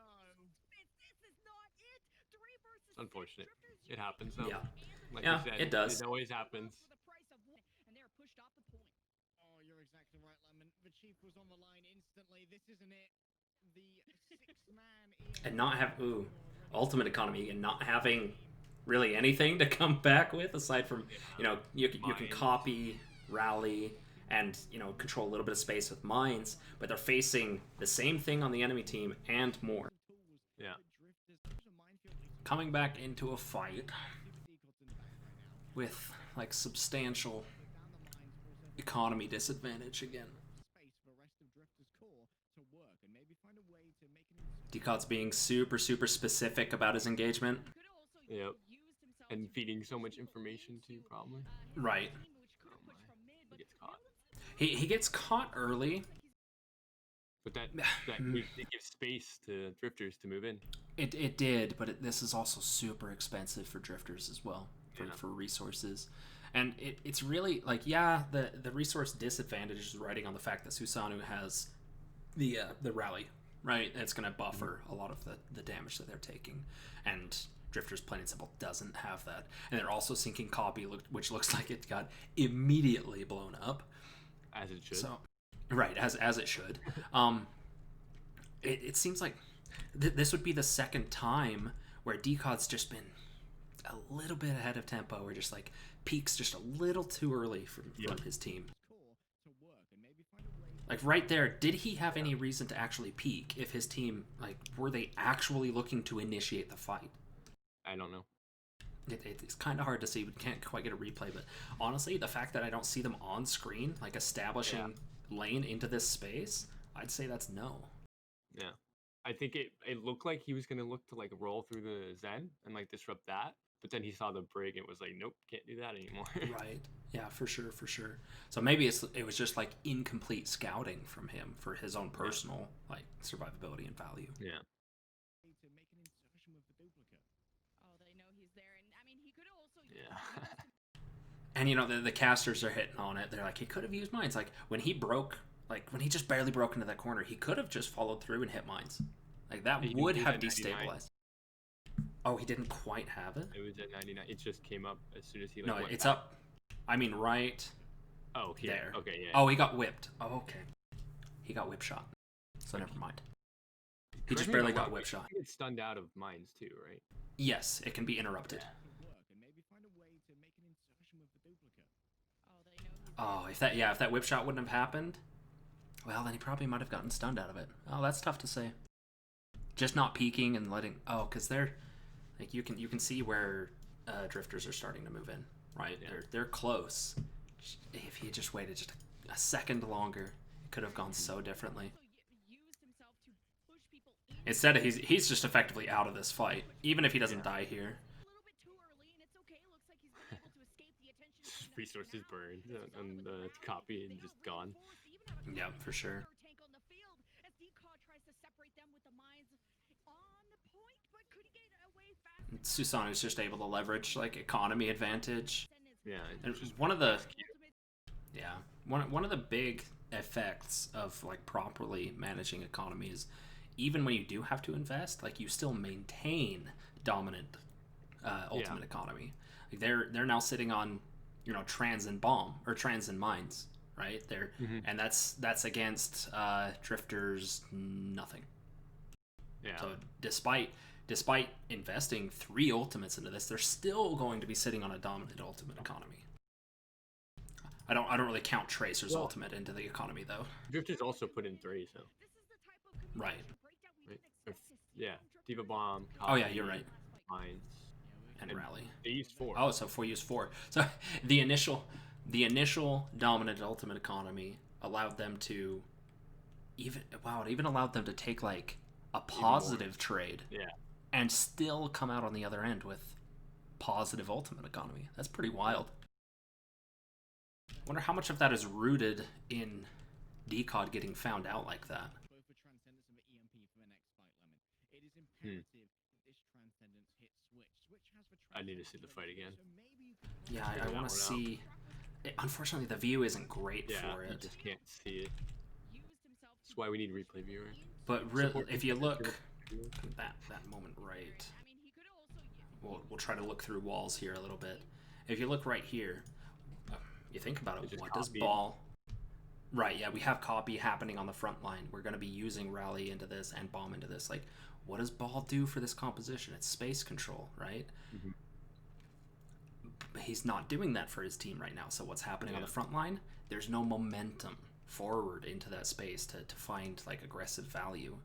This is not it. 3 versus It's unfortunate. 6 It happens though. Yeah. Like Yeah, you said, it does. It always happens. For the price of 1, and they're pushed off the point. Oh, you're exactly right, Lemon. The Chief was on the line instantly. This isn't it. The 6-man And not have ultimate economy and not having really anything to come back with aside from, you know, you can copy, rally, and, you know, control a little bit of space with mines, but they're facing the same thing on the enemy team and more. Yeah. Coming back into a fight with like substantial economy disadvantage again. Decod's being super specific about his engagement. Yep. And feeding so much information to you, probably. Right. Oh my. He gets caught. He gets caught early. But that it gives space to Drifters to move in. It did, but this is also super expensive for Drifters as well, for resources. And it's really, like, yeah, the resource disadvantage is riding on the fact that Susanoo has the rally, right? It's going to buffer a lot of the damage that they're taking. And Drifters, plain and simple, doesn't have that. And they're also sinking copy, which looks like it got immediately blown up. As it should. So, right, as it should. It seems like this would be the second time where Decod's just been a little bit ahead of tempo, or just like peaks just a little too early from his team. Like right there, did he have any reason to actually peak if his team, like, were they actually looking to initiate the fight? I don't know. It's kind of hard to see. We can't quite get a replay, but honestly, the fact that I don't see them on screen, like establishing lane into this space, I'd say that's no. Yeah. I think it looked like he was going to look to like roll through the Zen and like disrupt that, but then he saw the brig and it was like, nope, can't do that anymore. Right. Yeah, for sure. So maybe it was just like incomplete scouting from him for his own personal like survivability and value. Yeah. Yeah. And you know the casters are hitting on it. They're like, he could have used mines. Like when he just barely broke into that corner, he could have just followed through and hit mines. Like that would have destabilized. Oh, he didn't quite have it. It was at 99. It just came up as soon as he No, went it's back. up. I mean, right. Oh, here. There. Okay, yeah. Oh, he got whipped. Oh, okay. He got whip shot. So never mind. He just barely got whip shot. He gets stunned out of mines too, right? Yes, it can be interrupted. Oh, if that whip shot wouldn't have happened, well, then he probably might have gotten stunned out of it. Oh, that's tough to say. Just not peeking and letting. Oh, because they're like you can see where Drifters are starting to move in, right? Yeah. They're close. If he had just waited just a second longer, it could have gone so differently. Instead, he's just effectively out of this fight, even if he doesn't die here. Resources burned and the copy and just gone. Yeah, for sure. Susanoo's just able to leverage like economy advantage. Yeah, and one of the big effects of like properly managing economy is even when you do have to invest, like you still maintain dominant ultimate economy. Like they're now sitting on, you know, trans and bomb or trans and mines, right? And that's against Drifters nothing. Yeah. So despite investing 3 ultimates into this, they're still going to be sitting on a dominant ultimate economy. I don't really count Tracer's ultimate into the economy though. Drifters also put in 3, so. Right. Yeah. D.Va Bomb. Copy, oh yeah, you're right. Mines. And rally. They used 4. Oh, so 4 used 4. So the initial the initial dominant ultimate economy allowed them to it even allowed them to take like a positive trade Yeah. and still come out on the other end with positive ultimate economy. That's pretty wild. I wonder how much of that is rooted in DCOD getting found out like that. Both for Transcendence and for EMP for the next fight, Lemon. It is imperative that this Transcendence hit Switch. Switch has for I need to see the fight again. so maybe you can Yeah, Figure I that want to one out. see. Unfortunately, the view isn't great Yeah, for you it. just can't see it. Used himself That's why we need replay viewer. But really, Support if you look viewer. that moment right, I mean, he could also we'll try to look through walls here a little bit. If you look right here, you think about It's it. just What does copy. ball? Right, yeah, we have copy happening on the front line. We're going to be using rally into this and bomb into this. Like, what does ball do for this composition? It's space control, right? Mhm. He's not doing that for his team right now. So what's happening on Yeah. the front line? There's no momentum forward into that space to find like aggressive value.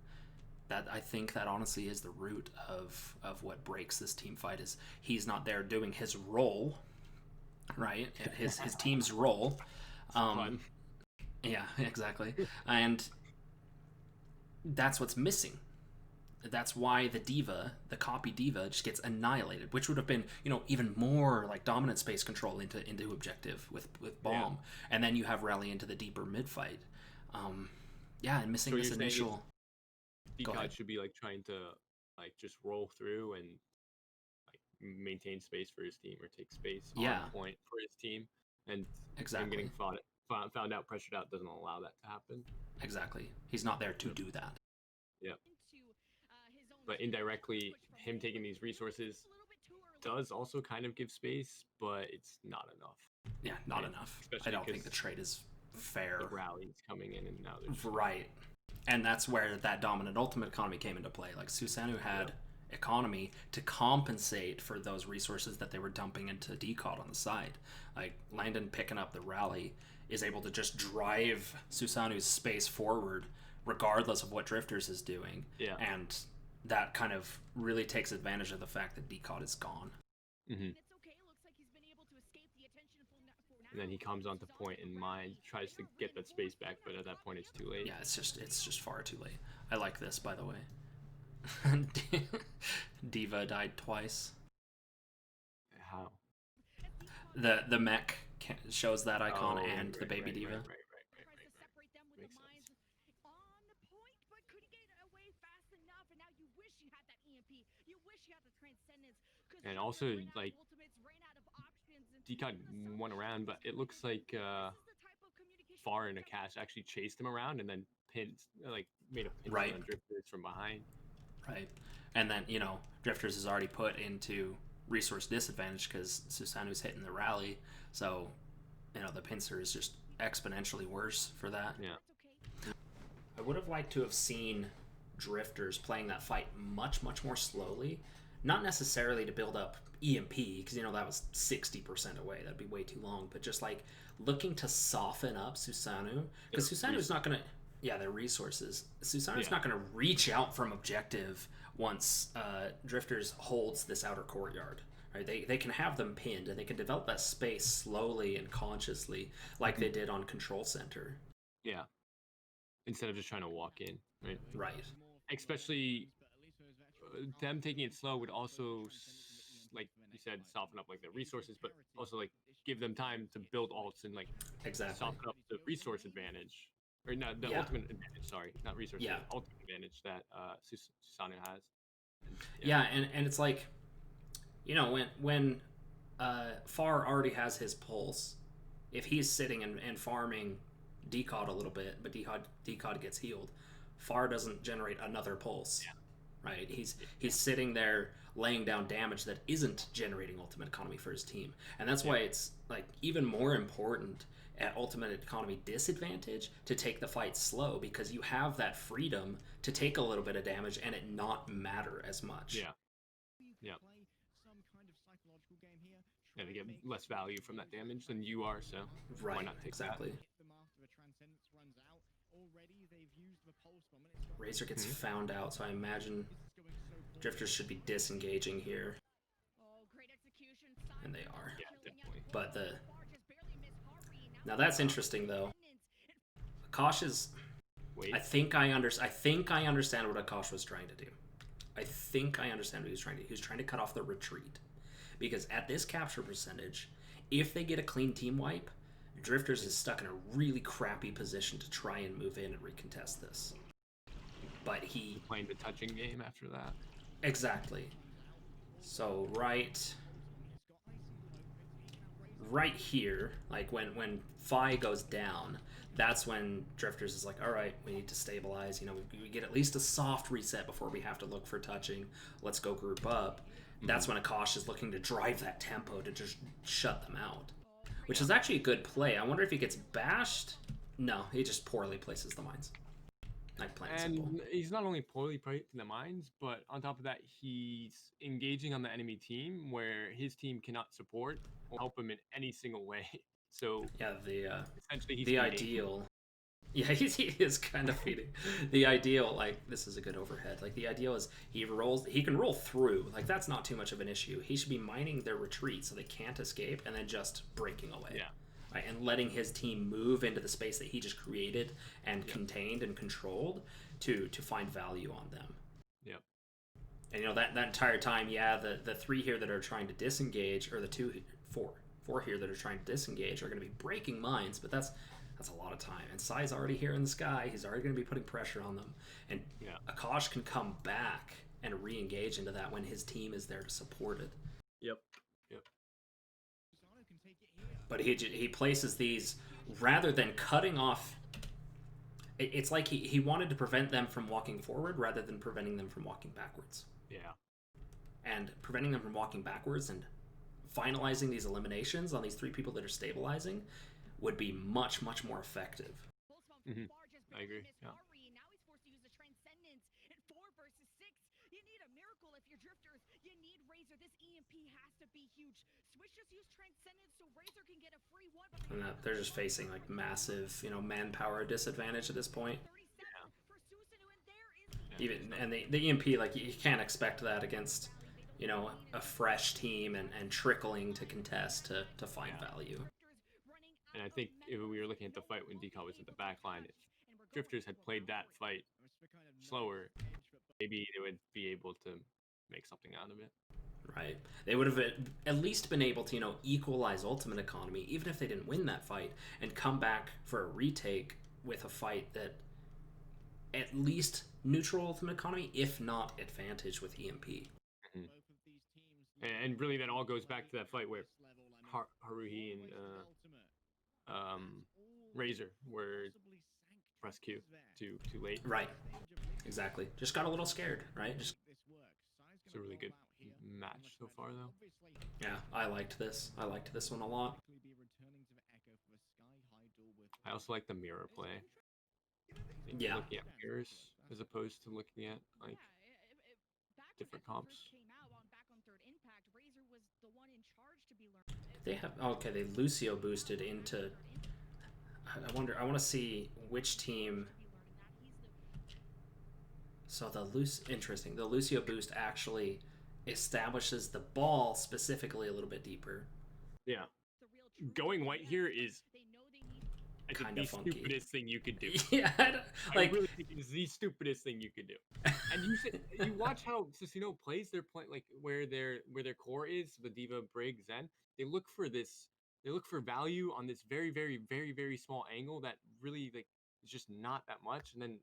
That I think that honestly is the root of what breaks this team fight is he's not there doing his role, right? His team's role. Fun. Yeah, exactly. And that's what's missing. That's why the copy diva, just gets annihilated, which would have been, even more like dominant space control into objective with bomb, and then you have rally into the deeper mid fight. And missing So this you're saying initial. Go ahead. DCOD should be like trying to like just roll through and like maintain space for his team or take space Yeah. on point for his team, and him Exactly. getting found out, pressured out doesn't allow that to happen. Exactly. He's not there to do that. But indirectly, him taking these resources does also kind of give space, but it's not enough. Yeah, not Right. enough. Especially I don't think the because trade is fair. The rally's coming in, and now there's Right. And that's where that dominant ultimate economy came into play. Like Susanoo had economy to compensate for those resources that they were dumping into DCOD on the side. Like Landon picking up the rally is able to just drive Susanoo's space forward regardless of what Drifters is doing. Yeah. And that kind of really takes advantage of the fact that DCOD is gone. Mhm. And then he comes onto point and mine tries to get that space back, but at that point it's too late. Yeah, it's just far too late. I like this, by the way. Diva died twice. How? The mech shows that icon and the right, baby right, diva. Right. Makes sense. And also, like, DCOD won around, but it looks like Far and Akash actually chased him around and then made a pinch Right. on Drifters from behind. Right. And then, Drifters is already put into resource disadvantage because Susanoo's hitting the rally. So, the pincer is just exponentially worse for that. Yeah. I would have liked to have seen Drifters playing that fight much, much more slowly. Not necessarily to build up EMP, because, that was 60% away. That'd be way too long. But just, like, looking to soften up Susanoo. Because Susanoo's not going to... Yeah, their resources. Susanoo's not going to reach out from objective once Drifters holds this outer courtyard. Right? They can have them pinned, and they can develop that space slowly and consciously, like they did on Control Center. Yeah. Instead of just trying to walk in, right? Right. Especially them taking it slow would also, like you said, soften up like the resources, but also like give them time to build alts and like Exactly. soften up the resource advantage, or not the ultimate advantage. Sorry, not resource. Yeah. The ultimate advantage that Susanoo has. And, and it's like, when Far already has his pulse, if he's sitting and farming DCOD a little bit, but DCOD gets healed, Far doesn't generate another pulse. Yeah. Right? He's sitting there laying down damage that isn't generating ultimate economy for his team. And that's why it's like even more important at ultimate economy disadvantage to take the fight slow, because you have that freedom to take a little bit of damage and it not matter as much. Yeah. Yeah. And to get less value from that damage than you are, so Right, why not take exactly. Razor gets found out, so I imagine Drifters should be disengaging here. And they are. Yeah, definitely. But Now that's interesting though. Akash is. Wait. I think I understand what Akash was trying to do. I think I understand what he was trying to do. He was trying to cut off the retreat. Because at this capture percentage, if they get a clean team wipe, Drifters is stuck in a really crappy position to try and move in and recontest this. But he... Playing the touching game after that. Exactly. So right here, like when Phi goes down, that's when Drifters is like, all right, we need to stabilize. You know, we get at least a soft reset before we have to look for touching. Let's go group up. That's when Akash is looking to drive that tempo to just shut them out, which is actually a good play. I wonder if he gets bashed. No, he just poorly places the mines. Like plain and simple. He's not only poorly placing the mines, but on top of that, he's engaging on the enemy team where his team cannot support or help him in any single way. So yeah, essentially he's the ideal. Yeah, he is kind of feeding. The ideal, like, this is a good overhead. Like, the ideal is he can roll through. Like, that's not too much of an issue. He should be mining their retreat so they can't escape and then just breaking away. Yeah. Right, and letting his team move into the space that he just created and contained and controlled to find value on them. Yep. And, you know, that entire time, yeah, the three here that are trying to disengage, or the four here that are trying to disengage are going to be breaking mines, but that's a lot of time. And Sai's already here in the sky. He's already going to be putting pressure on them. And Akash can come back and re-engage into that when his team is there to support it. Yep. But he places these rather than cutting off. It's like he wanted to prevent them from walking forward rather than preventing them from walking backwards. Yeah. And preventing them from walking backwards and finalizing these eliminations on these three people that are stabilizing would be much, much more effective. Mm-hmm. I agree. Yeah. Now he's forced to use the transcendence in 4 versus 6. You need a miracle if you're Drifters. You need Razor. This EMP has to be huge. Switch just use transcendence so Razor can get a free one. And they're just facing like massive, you know, manpower disadvantage at this point. Even and the EMP, like you can't expect that against, you know, a fresh team and trickling to contest to find value. And I think if we were looking at the fight when Decal was at the back line, if Drifters had played that fight slower, maybe they would be able to make something out of it. Right. They would have at least been able to, you know, equalize ultimate economy, even if they didn't win that fight, and come back for a retake with a fight that at least neutral ultimate economy, if not advantage with EMP. Mm-hmm. And really that all goes back to that fight where Haruhi and Razor were press Q too late. Right. Exactly. Just got a little scared, right? Just. It's a really good match so far, though. Yeah, I liked this. I liked this one a lot. I also like the mirror play. Yeah. Looking at mirrors as opposed to looking at like different comps. They have they Lucio boosted into. I wonder. I want to see which team. So the Lucio boost actually establishes the ball specifically a little bit deeper. Yeah. Going white here is kind the of funky. Stupidest thing you could do. Yeah, I really think it's the stupidest thing you could do. And you watch how Susanoo plays their play, like where their core is, the Diva, Brig, Zen. They look for value on this very, very, very, very small angle that really like is just not that much. And then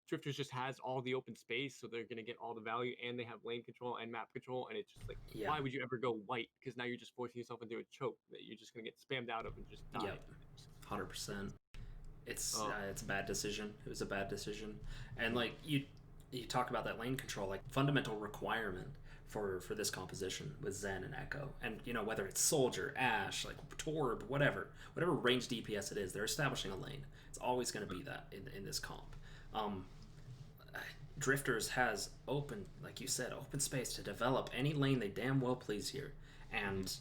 Drifters just has all the open space, so they're gonna get all the value, and they have lane control and map control, and it's just like, why would you ever go white? Because now you're just forcing yourself into a choke that you're just gonna get spammed out of and just die. Yep, 100%. It's a bad decision. It was a bad decision, and like you talk about that lane control, like fundamental requirement for this composition with Zen and Echo, and you know whether it's Soldier, Ashe, like Torb, whatever range DPS it is, they're establishing a lane. It's always going to be that in this comp. Drifters has open, like you said, open space to develop any lane they damn well please here. And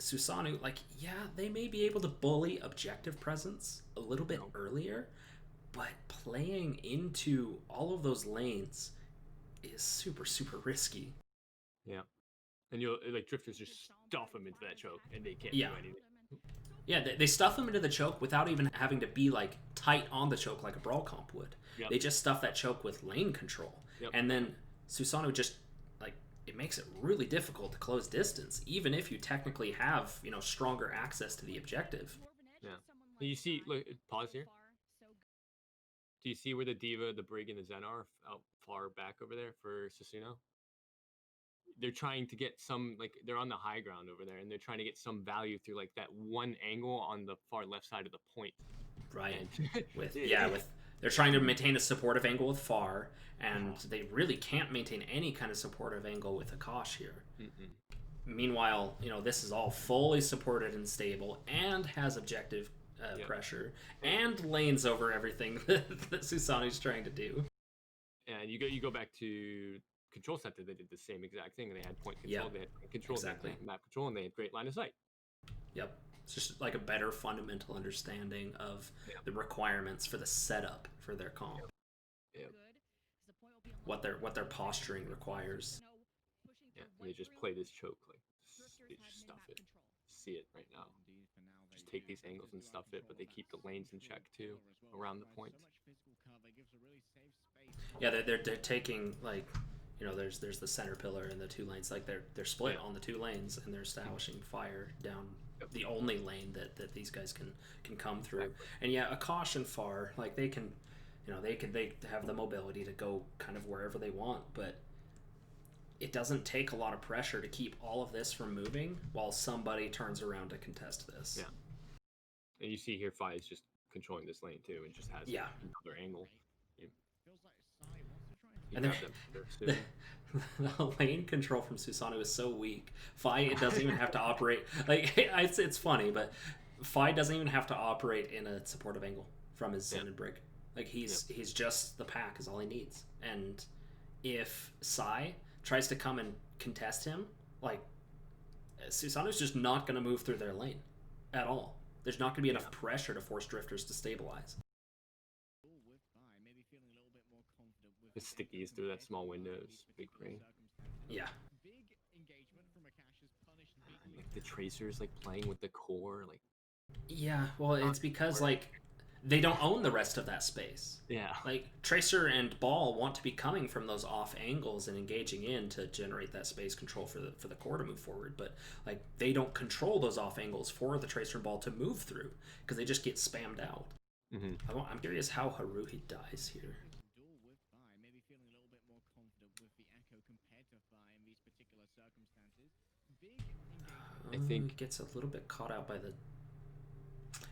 Susanoo, like, yeah, they may be able to bully objective presence a little bit earlier, but playing into all of those lanes is super, super risky. Yeah. And you'll, like, Drifters just stuff them into that choke, and they can't do anything. Yeah, they stuff him into the choke without even having to be like tight on the choke like a brawl comp would. Yep. They just stuff that choke with lane control, Yep. and then Susanoo just like it makes it really difficult to close distance, even if you technically have stronger access to the objective. Yeah. You see, look, pause here. Do you see where the D.Va, the Brig, and the Zen are out far back over there for Susanoo? They're trying to get some, like, they're on the high ground over there, and they're trying to get some value through, like, that one angle on the far left side of the point. Right. with they're trying to maintain a supportive angle with Far, and they really can't maintain any kind of supportive angle with Akash here. Meanwhile, this is all fully supported and stable, and has objective pressure, and lanes over everything that Susanoo's trying to do. And you go back to Control Center, they did the same exact thing. They had point control, they had control, exactly. They had map control, and they had great line of sight. Yep. It's just like a better fundamental understanding of the requirements for the setup for their comp. Yep. What their posturing requires. Yeah, and they just play this choke, like they just stuff it. See it right now. Just take these angles and stuff it, but they keep the lanes in check too around the points. Yeah, they're taking like there's the center pillar and the two lanes, like they're split on the two lanes, and they're establishing fire down the only lane that these guys can come through. And yeah, Akash and Far, like they can they have the mobility to go kind of wherever they want, but it doesn't take a lot of pressure to keep all of this from moving while somebody turns around to contest this. Yeah. And you see here Fi is just controlling this lane too, and just has another angle. And the lane control from Susanoo is so weak. Fi, it doesn't even have to operate. Like it's funny, but Fi doesn't even have to operate in a supportive angle from his Zen and Brig. Like he's just the pack is all he needs. And if Sai tries to come and contest him, like Susanoo's just not going to move through their lane at all. There's not going to be enough pressure to force drifters to stabilize. The stickies through that small window is big brain. Yeah. Like the tracers like playing with the core, like. Yeah, well, it's because like they don't own the rest of that space. Yeah. Like Tracer and Ball want to be coming from those off angles and engaging in to generate that space control for the core to move forward, but like they don't control those off angles for the Tracer and Ball to move through because they just get spammed out. I'm curious how Haruhi dies here. I think he gets a little bit caught out by the.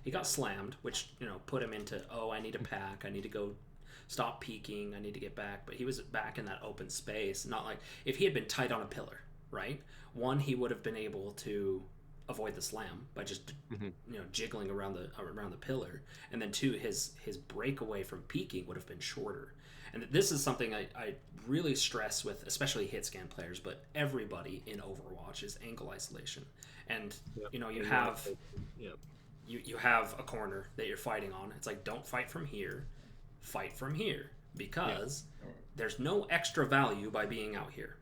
He got slammed, which put him into I need to pack, I need to go stop peeking, I need to get back. But he was back in that open space. Not like if he had been tight on a pillar, right? One, he would have been able to avoid the slam by just jiggling around the pillar, and then two, his breakaway from peeking would have been shorter. And this is something I really stress with, especially hit scan players, but everybody in Overwatch is angle isolation. And you have you have a corner that you're fighting on. It's like, don't fight from here, fight from here, because there's no extra value by being out here.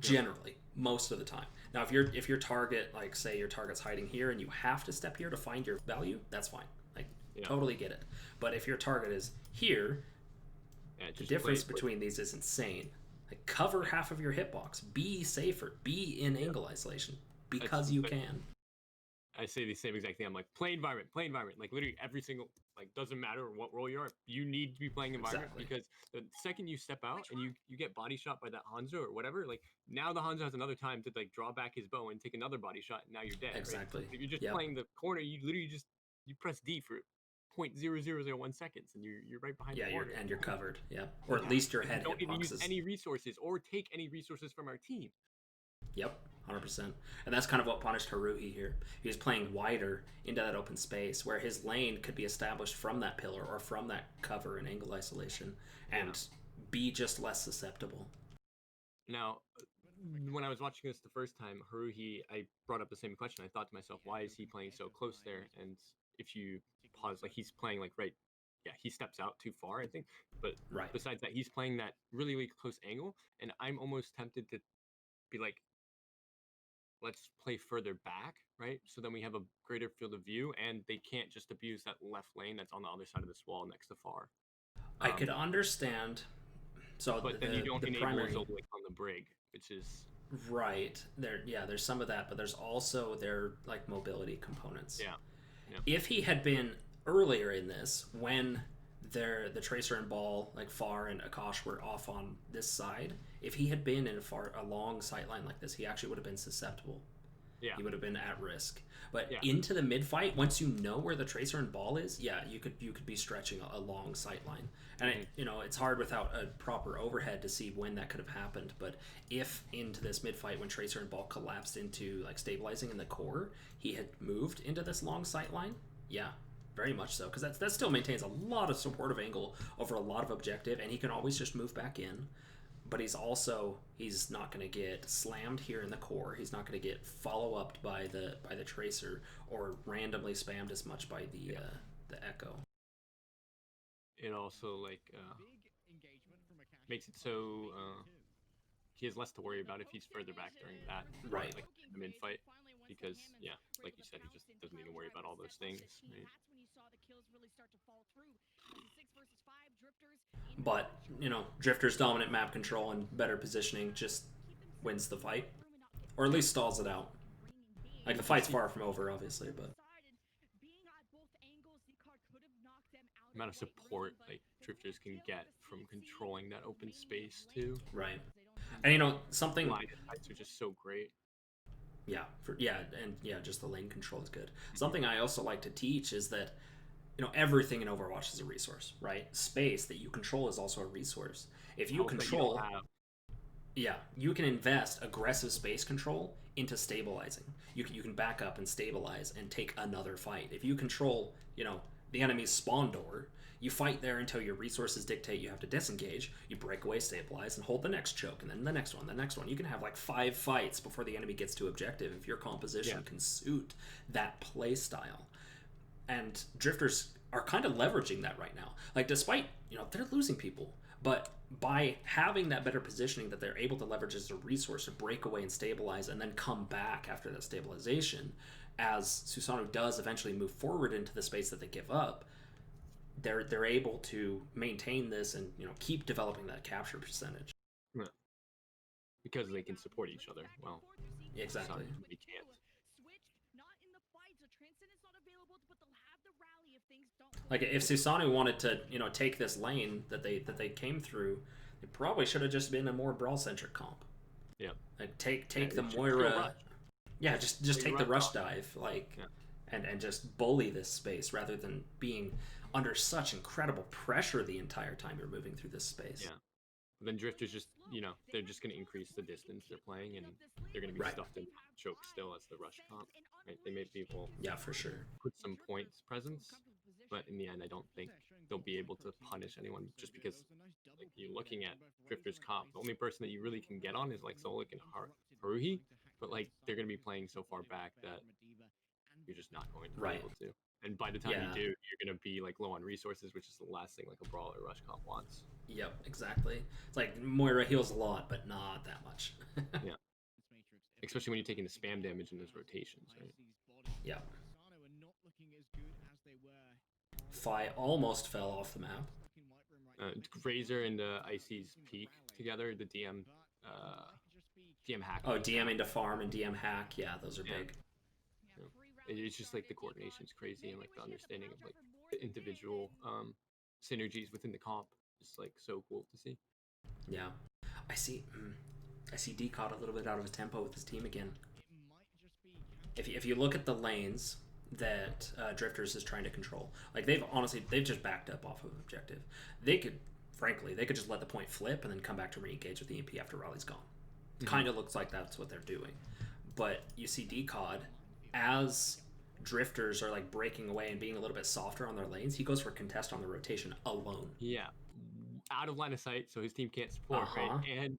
Generally, most of the time. Now, if your target, like say your target's hiding here and you have to step here to find your value, that's fine. Like totally get it. But if your target is here, the difference between these is insane. Like cover half of your hitbox. Be safer. Be in angle isolation because you can. I say the same exact thing. I'm like, play environment. Like literally every single, like doesn't matter what role you are, you need to be playing environment because the second you step out and you get body shot by that Hanzo or whatever, like now the Hanzo has another time to like draw back his bow and take another body shot. And now you're dead. Exactly. Right? If you're just playing the corner, you literally you press D for 0.0001 seconds and you're right behind the corner. You're covered. Yeah. Or at least your head. You don't even use any resources or take any resources from our team. Yep, 100%. And that's kind of what punished Haruhi here. He was playing wider into that open space where his lane could be established from that pillar or from that cover and angle isolation and be just less susceptible. Now, when I was watching this the first time, Haruhi, I brought up the same question. I thought to myself, why is he playing so close there? And if you pause, like he's playing like he steps out too far, I think. But besides that, he's playing that really, really close angle. And I'm almost tempted to be like, let's play further back, right? So then we have a greater field of view, and they can't just abuse that left lane that's on the other side of this wall next to Far. I could understand. So but then you don't the enable primary Zolik on the brig, which is right there. Yeah, there's some of that, but there's also their like mobility components. yeah. If he had been earlier in this, when the Tracer and Ball, like Far and Akash, were off on this side, if he had been in a long sight line like this, he actually would have been susceptible. Yeah. He would have been at risk. But Yeah. into the mid fight, once you know where the Tracer and Ball is, yeah, you could be stretching a long sight line. And it's hard without a proper overhead to see when that could have happened. But if into this mid fight, when Tracer and Ball collapsed into like stabilizing in the core, he had moved into this long sight line, yeah, very much so, because that still maintains a lot of supportive angle over a lot of objective, and he can always just move back in. But he's not going to get slammed here in the core. He's not going to get follow-upped by the Tracer or randomly spammed as much by the Echo. It also makes it so he has less to worry about if he's further back during that Right. like the mid fight, because like you said, he just doesn't need to worry about all those things. Right? But Drifter's dominant map control and better positioning just wins the fight, or at least stalls it out. Like the fight's far from over, obviously, but The amount of support like Drifters can get from controlling that open space too. right. And something. Line fights are just so great. Just the lane control is good. Something I also like to teach is that everything in Overwatch is a resource, right? Space that you control is also a resource. If you control, you can invest aggressive space control into stabilizing. You can back up and stabilize and take another fight. If you control, the enemy's spawn door, you fight there until your resources dictate you have to disengage. You break away, stabilize, and hold the next choke, and then the next one. You can have like 5 fights before the enemy gets to objective if your composition can suit that play style. And Drifters are kind of leveraging that right now. Like, despite, they're losing people, but by having that better positioning that they're able to leverage as a resource to break away and stabilize and then come back after that stabilization, as Susanoo does eventually move forward into the space that they give up, they're able to maintain this and keep developing that capture percentage. Yeah. Because they can support each other well. Exactly. They can't. Like, if Susanoo wanted to take this lane that they came through, it probably should have just been a more brawl centric comp. Yeah. Like take the Moira. Yeah, just take the rush dive, and just bully this space rather than being under such incredible pressure the entire time you're moving through this space. Yeah. But then Drifters just, they're just going to increase the distance they're playing, and they're going to be stuffed in choke still as the rush comp. Right? They may be able for sure. put some points presence, but in the end, I don't think they'll be able to punish anyone, just because you're looking at Drifters comp. The only person that you really can get on is like Zolik and Haruhi, but they're going to be playing so far back that you're just not going to be able to. And by the time you do, you're going to be low on resources, which is the last thing a brawler rush comp wants. Yep, exactly. It's like Moira heals a lot, but not that much. Yeah. Especially when you're taking the spam damage in those rotations, right? Yeah. Phi almost fell off the map. Razor and Icy's peak together, the DM hack. Oh, DM into farm and DM hack. Yeah, those are big. It's just the coordination's crazy, and the understanding of the individual synergies within the comp is so cool to see. Yeah, I see Decod a little bit out of his tempo with his team again. If you look at the lanes that Drifters is trying to control, they've just backed up off of objective. They could just let the point flip and then come back to re-engage with the EMP after Raleigh's gone. Kind of looks like that's what they're doing. But you see Decod, as Drifters are breaking away and being a little bit softer on their lanes, he goes for contest on the rotation alone. Yeah, out of line of sight, so his team can't support, right? And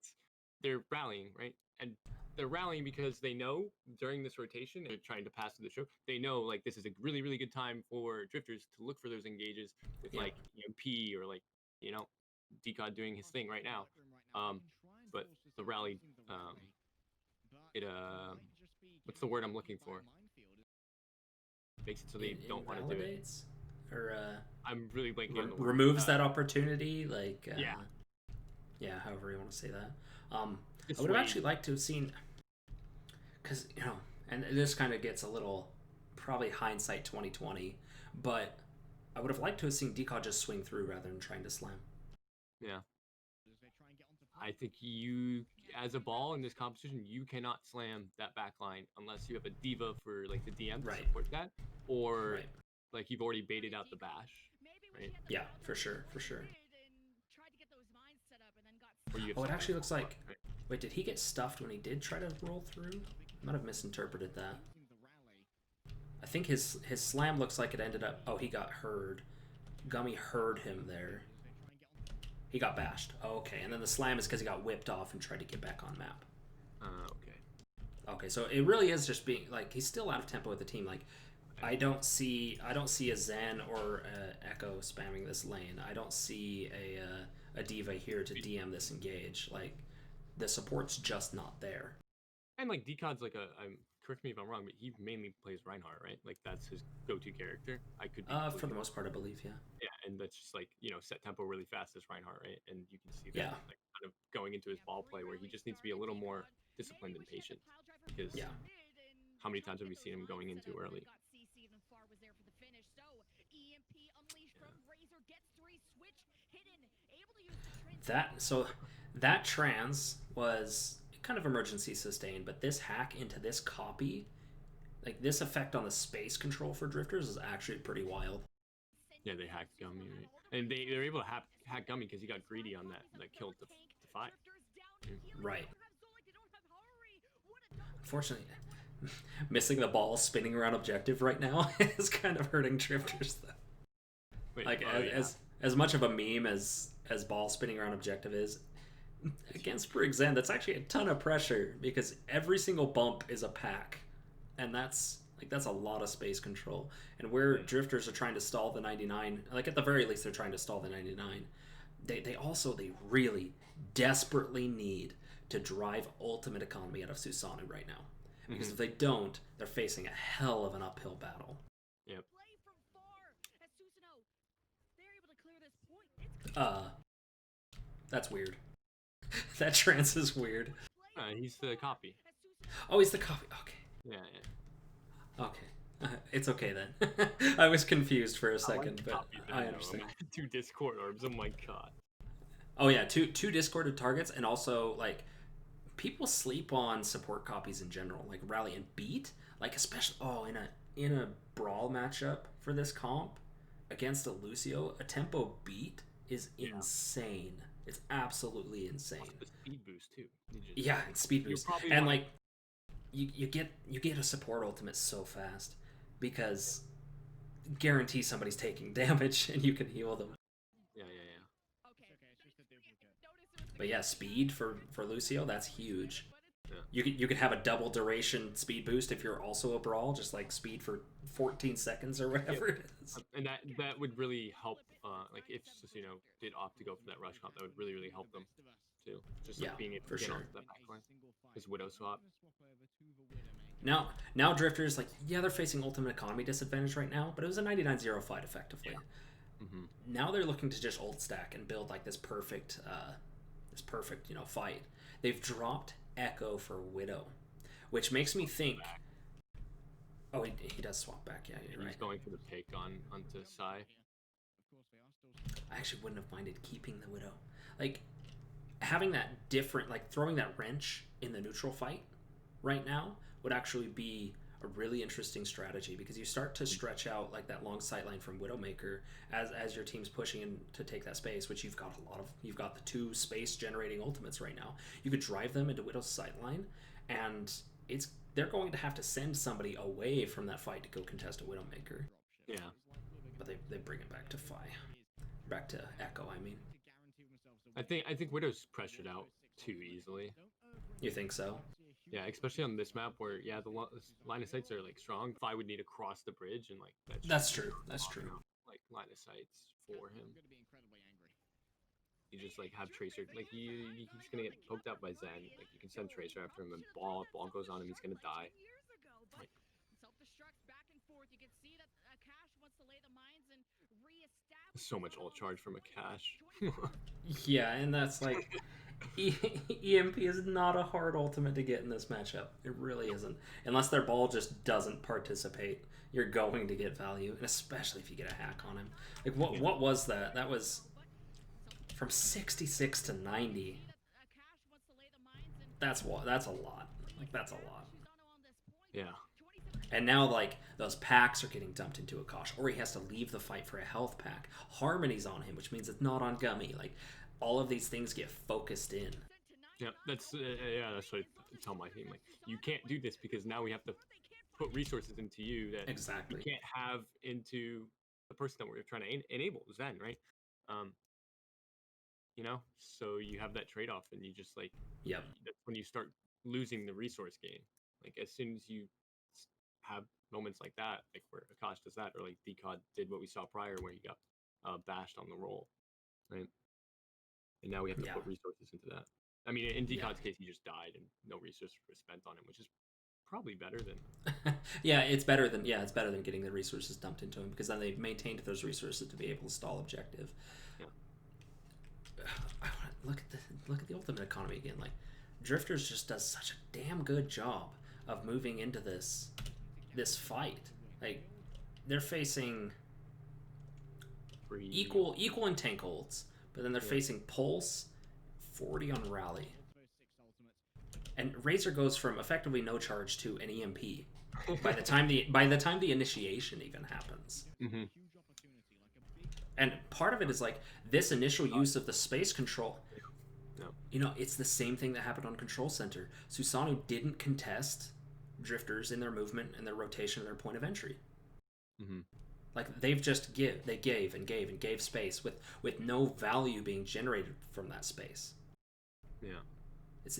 they're rallying, right? And they're rallying because they know during this rotation, they're trying to pass to the show. They know this is a really, really good time for Drifters to look for those engages with EMP or Decod doing his thing right now. But the rally, what's the word I'm looking for? Makes it so they don't want to do it. Invalidates? Or I'm really blanking on the word. Removes that opportunity, like yeah, however you want to say that. I would have Dissuade. actually liked to have seen, because and this kind of gets a little probably hindsight 2020, but I would have liked to have seen Decal just swing through rather than trying to slam. Yeah. I think you, as a ball in this competition, you cannot slam that back line unless you have a diva for like the DM to support that, or like you've already baited out the bash, right? Yeah, for sure. Or you Oh, it actually looks like. Wait, did he get stuffed when he did try to roll through? I might have misinterpreted that. I think his slam looks like it ended up. Oh, he got heard. Gummy heard him there. He got bashed. Oh, okay, and then the slam is because he got whipped off and tried to get back on map. Okay. Okay, so it really is just being like he's still out of tempo with the team. Like, I don't see a Zen or a Echo spamming this lane. I don't see a diva here to DM this engage. Like, the support's just not there. And like Decod's like correct me if I'm wrong, but he mainly plays Reinhardt, right? Like that's his go-to character. I could be for the most part, I believe, yeah. Yeah, and that's just like, set tempo really fast as Reinhardt, right? And you can see that like kind of going into his ball play where he just needs to be a little more disciplined and patient. Because how many times have we seen him going in too early? That trans was kind of emergency sustained, but this hack into this copy, like this effect on the space control for drifters, is actually pretty wild. Yeah, they hacked Gummy, right? And they're able to hack Gummy because he got greedy on that kill to 5. Right. Unfortunately, missing the ball spinning around objective right now is kind of hurting drifters, though. Wait, like as much of a meme as ball spinning around objective is, against Brig Zen, that's actually a ton of pressure because every single bump is a pack, and that's a lot of space control. And where drifters are trying to stall the 99, like at the very least they're trying to stall the 99. They really desperately need to drive ultimate economy out of Susanoo right now, because if they don't, they're facing a hell of an uphill battle. Yep. That's weird. That trance is weird. He's the copy. Oh, he's the copy. Okay. Yeah. Okay. It's okay then. I was confused for a second, but I understand. 2 Discord orbs. Oh my god. Oh yeah, two discorded targets, and also like people sleep on support copies in general, like Rally and Beat, like especially in a brawl matchup for this comp against a Lucio, a tempo Beat is insane. It's absolutely insane. The speed boost too. And speed boost, and like you get a support ultimate so fast because guarantee somebody's taking damage and you can heal them. Yeah. But yeah, speed for Lucio, that's huge. Yeah. You could have a double duration speed boost if you're also a brawl, just like speed for 14 seconds or whatever it is. And that would really help. Like if Susanoo did opt to go for that rush comp, that would really help them too. Just like being able to get onto that backline. His Widow swap. Now drifters, like, they're facing ultimate economy disadvantage right now, but it was a 99-0 fight effectively. Yeah. Now they're looking to just ult stack and build like this perfect fight. They've dropped Echo for Widow, which makes me think. Oh, he does swap back. Yeah, you're right. He's going for the pick onto Sai. I actually wouldn't have minded keeping the Widow. Like, having that different, like, throwing that wrench in the neutral fight right now would actually be a really interesting strategy, because you start to stretch out like that long sightline from Widowmaker as your team's pushing in to take that space, which you've got the 2 space generating ultimates right now. You could drive them into Widow's sightline, and they're going to have to send somebody away from that fight to go contest a Widowmaker. Yeah. But they bring it back to back to Echo, I mean. I think Widow's pressured out too easily. You think so? Yeah, especially on this map where the line of sights are like strong. Fi would need to cross the bridge, and like that's true. Like line of sights for him. You just like have Tracer, like he's gonna get poked out by Zen. Like you can send Tracer after him, and ball goes on him, he's gonna die. but self-destructs back and forth. You can see that Cash wants to lay the mines and reestablish So much ult charge from a Cash. Yeah, and that's like EMP is not a hard ultimate to get in this matchup. It really isn't. Unless their ball just doesn't participate, you're going to get value, and especially if you get a hack on him. Like what was that? That was from 66 to 90. That's a lot. Like that's a lot. Yeah. And now, like, those packs are getting dumped into Akash, or he has to leave the fight for a health pack. Harmony's on him, which means it's not on Gummy. Like, all of these things get focused in. Yeah, that's what I tell my team. Like, you can't do this because now we have to put resources into you that Exactly. you can't have into the person that we're trying to enable, Zen, right? You know, so you have that trade-off, and you just like, Yep. That's when you start losing the resource gain. Like, as soon as you have moments like that, like where Akash does that, or like Decod did what we saw prior, where he got bashed on the roll, right? And now we have to put resources into that. I mean, in Decod's case, he just died and no resources were spent on him, which is probably better than. It's better than getting the resources dumped into him, because then they've maintained those resources to be able to stall objective. Yeah. Look at the ultimate economy again. Like, Drifters just does such a damn good job of moving into this fight. Like, they're facing equal in tank ults, but then they're facing Pulse, 40 on Rally, and Razor goes from effectively no charge to an EMP by the time the initiation even happens. Mm-hmm. And part of it is like this initial use of the space control. No. You know, it's the same thing that happened on Control Center. Susanoo didn't contest Drifters in their movement and their rotation and their point of entry. Mm-hmm. Like, they've just gave space with no value being generated from that space. Yeah. It's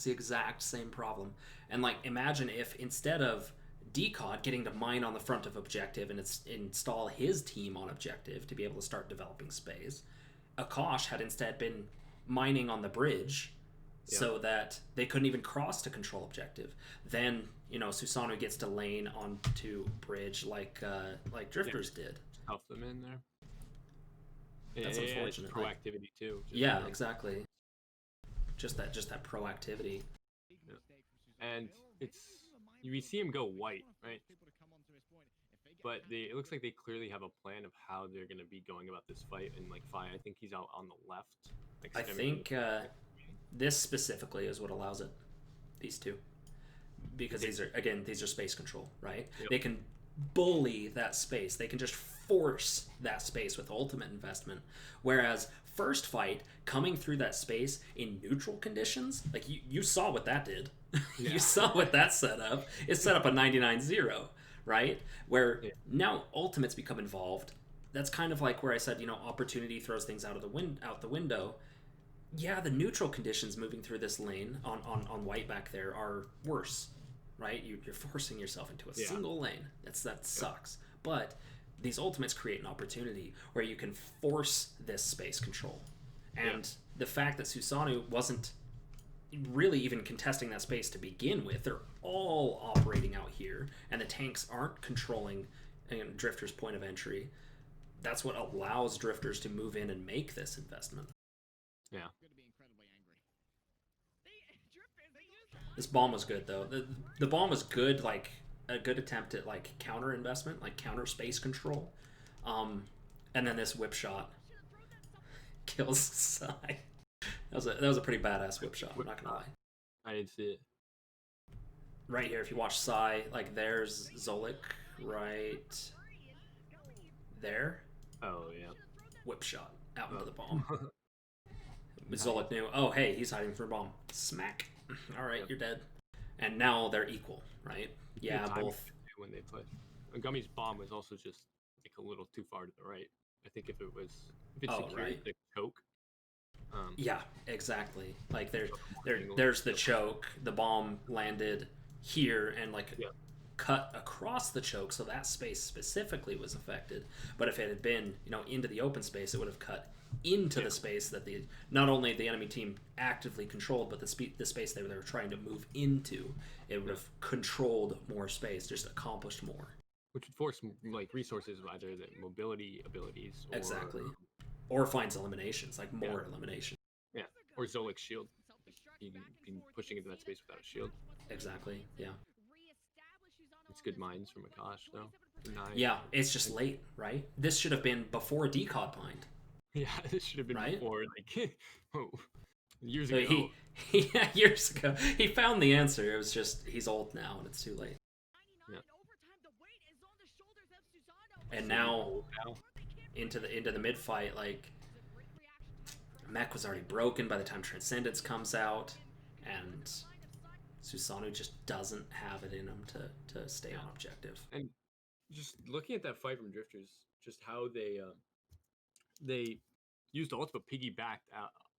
the exact same problem. And like, imagine if instead of Decod getting to mine on the front of objective and install his team on objective to be able to start developing space, Akash had instead been mining on the bridge so that they couldn't even cross to control objective. Then, you know, Susanoo gets to lane onto bridge like Drifters did. Help them in there. That's unfortunate. Proactivity too. Exactly. Just that proactivity. Yeah. And we see him go white, right? But it looks like they clearly have a plan of how they're going to be going about this fight. And like Fi, I think he's out on the left. I think this specifically is what allows it. These two, because these are space control, right? Yep. They can bully that space. They can just force that space with ultimate investment. Whereas first fight, coming through that space in neutral conditions, like you saw what that did. Yeah. You saw what that set up. It set up a 99-0, right? Where now ultimates become involved. That's kind of like where I said, you know, opportunity throws things out the window. Yeah, the neutral conditions moving through this lane on white back there are worse, right? You're forcing yourself into a single lane. That sucks. But these ultimates create an opportunity where you can force this space control. And the fact that Susanoo wasn't really even contesting that space to begin with, they're all operating out here, and the tanks aren't controlling Drifters' point of entry. That's what allows Drifters to move in and make this investment. Yeah. This bomb was good, though. The bomb was good, like a good attempt at like counter investment, like counter space control. And then this whip shot kills Psy. That was a pretty badass whip shot, I'm not gonna lie. I didn't see it. Right here, if you watch Psy, like there's Zolik right there. Oh yeah. Whip shot out into the bomb. Zolik knew, oh hey, he's hiding for a bomb. Smack. Alright, you're dead. And now they're equal, right? Yeah, both. When they play. Gummy's bomb was also just like a little too far to the right. I think if it's secured the choke. Yeah, exactly. Like there's the choke. The bomb landed here and like cut across the choke, so that space specifically was affected. But if it had been, you know, into the open space, it would have cut into the space that not only the enemy team actively controlled, but the space they were trying to move into. It would have controlled more space, just accomplished more. Which would force like resources, either the mobility abilities, or, exactly, or finds eliminations, like more elimination. Yeah, or Zolic's shield. You can pushing into that space without a shield. Exactly. Yeah. It's good minds from Akash though. Yeah, it's just late, right? This should have been before Decod Mind. Yeah, this should have been before, like years so ago. Years ago, he found the answer. It was just he's old now, and it's too late. Yeah. And now into the mid fight, like mech was already broken by the time Transcendence comes out, and Susanoo just doesn't have it in him to stay on objective. And just looking at that fight from Drifters, just how they used ults but piggybacked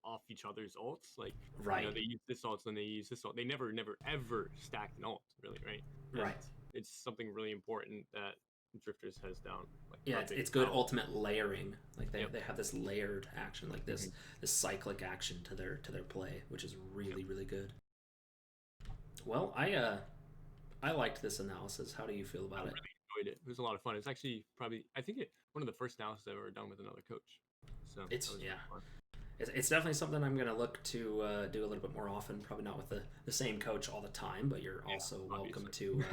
off each other's ults. Like, right. They use this ult, then they use this ult. They never ever stacked an ult, really, right? And right. It's something really important that Drifters has down. Like, yeah, it's good ultimate layering. Like they have this layered action, like this cyclic action to their play, which is really really good. Well, I liked this analysis. How do you feel about it? I really enjoyed it. It was a lot of fun. It's actually probably one of the first analysis I've ever done with another coach. So it's it's definitely something I'm gonna look to do a little bit more often. Probably not with the same coach all the time, but you're also welcome to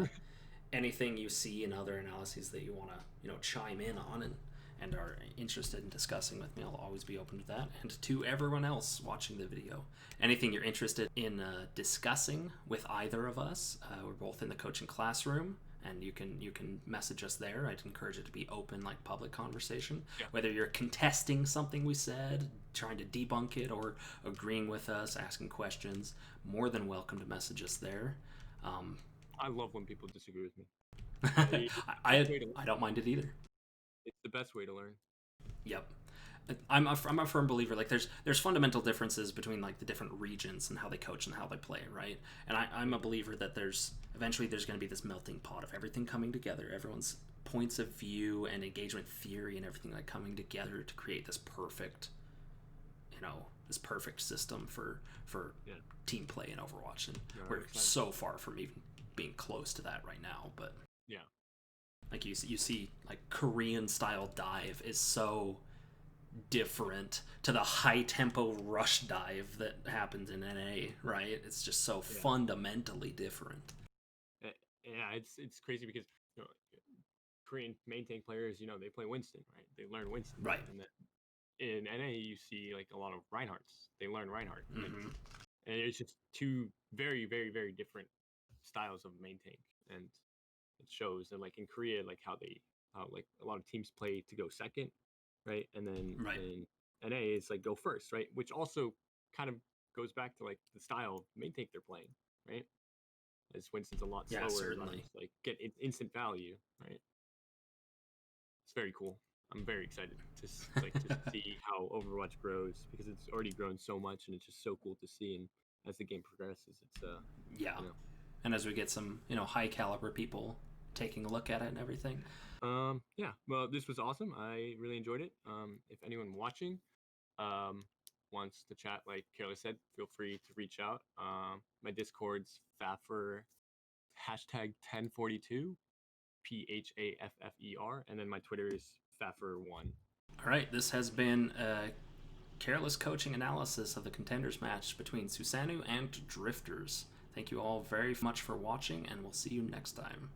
anything you see in other analyses that you want to chime in on and are interested in discussing with me. I'll always be open to that. And to everyone else watching the video, anything you're interested in discussing with either of us, we're both in the coaching classroom, and you can message us there. I'd encourage it to be open, like public conversation. Yeah. Whether you're contesting something we said, trying to debunk it, or agreeing with us, asking questions, more than welcome to message us there. I love when people disagree with me. I don't mind it either. It's the best way to learn. Yep. I'm a firm believer, like there's fundamental differences between like the different regions and how they coach and how they play, right? And I'm a believer that eventually there's going to be this melting pot of everything coming together, everyone's points of view and engagement theory and everything like coming together to create this perfect system for team play in Overwatch. And we're so far from even being close to that right now, but yeah, like you see like Korean style dive is so different to the high tempo rush dive that happens in NA, right? It's just so fundamentally different. Yeah, it's crazy because Korean main tank players, they play Winston, right? They learn Winston, right? And then in NA you see like a lot of Reinhardts. They learn Reinhardt, and it's just two very very very different styles of main tank, and it shows. And like in Korea, like how like a lot of teams play to go second, right? And then in NA it's like go first, right? Which also kind of goes back to like the style of main tank they're playing, right? As Winston's a lot slower, certainly. Like get instant value, right? It's very cool. I'm very excited to see how Overwatch grows, because it's already grown so much, and it's just so cool to see. And as the game progresses, it's and as we get some high caliber people taking a look at it and everything. Yeah, well, this was awesome. I really enjoyed it. If anyone watching wants to chat, like Kayla said, feel free to reach out. My Discord's Phaffer #1042 PHAFFER, and then my Twitter is Phaffer1. All right, this has been a careless coaching analysis of the Contenders match between Susanoo and Drifters. Thank you all very much for watching, and we'll see you next time.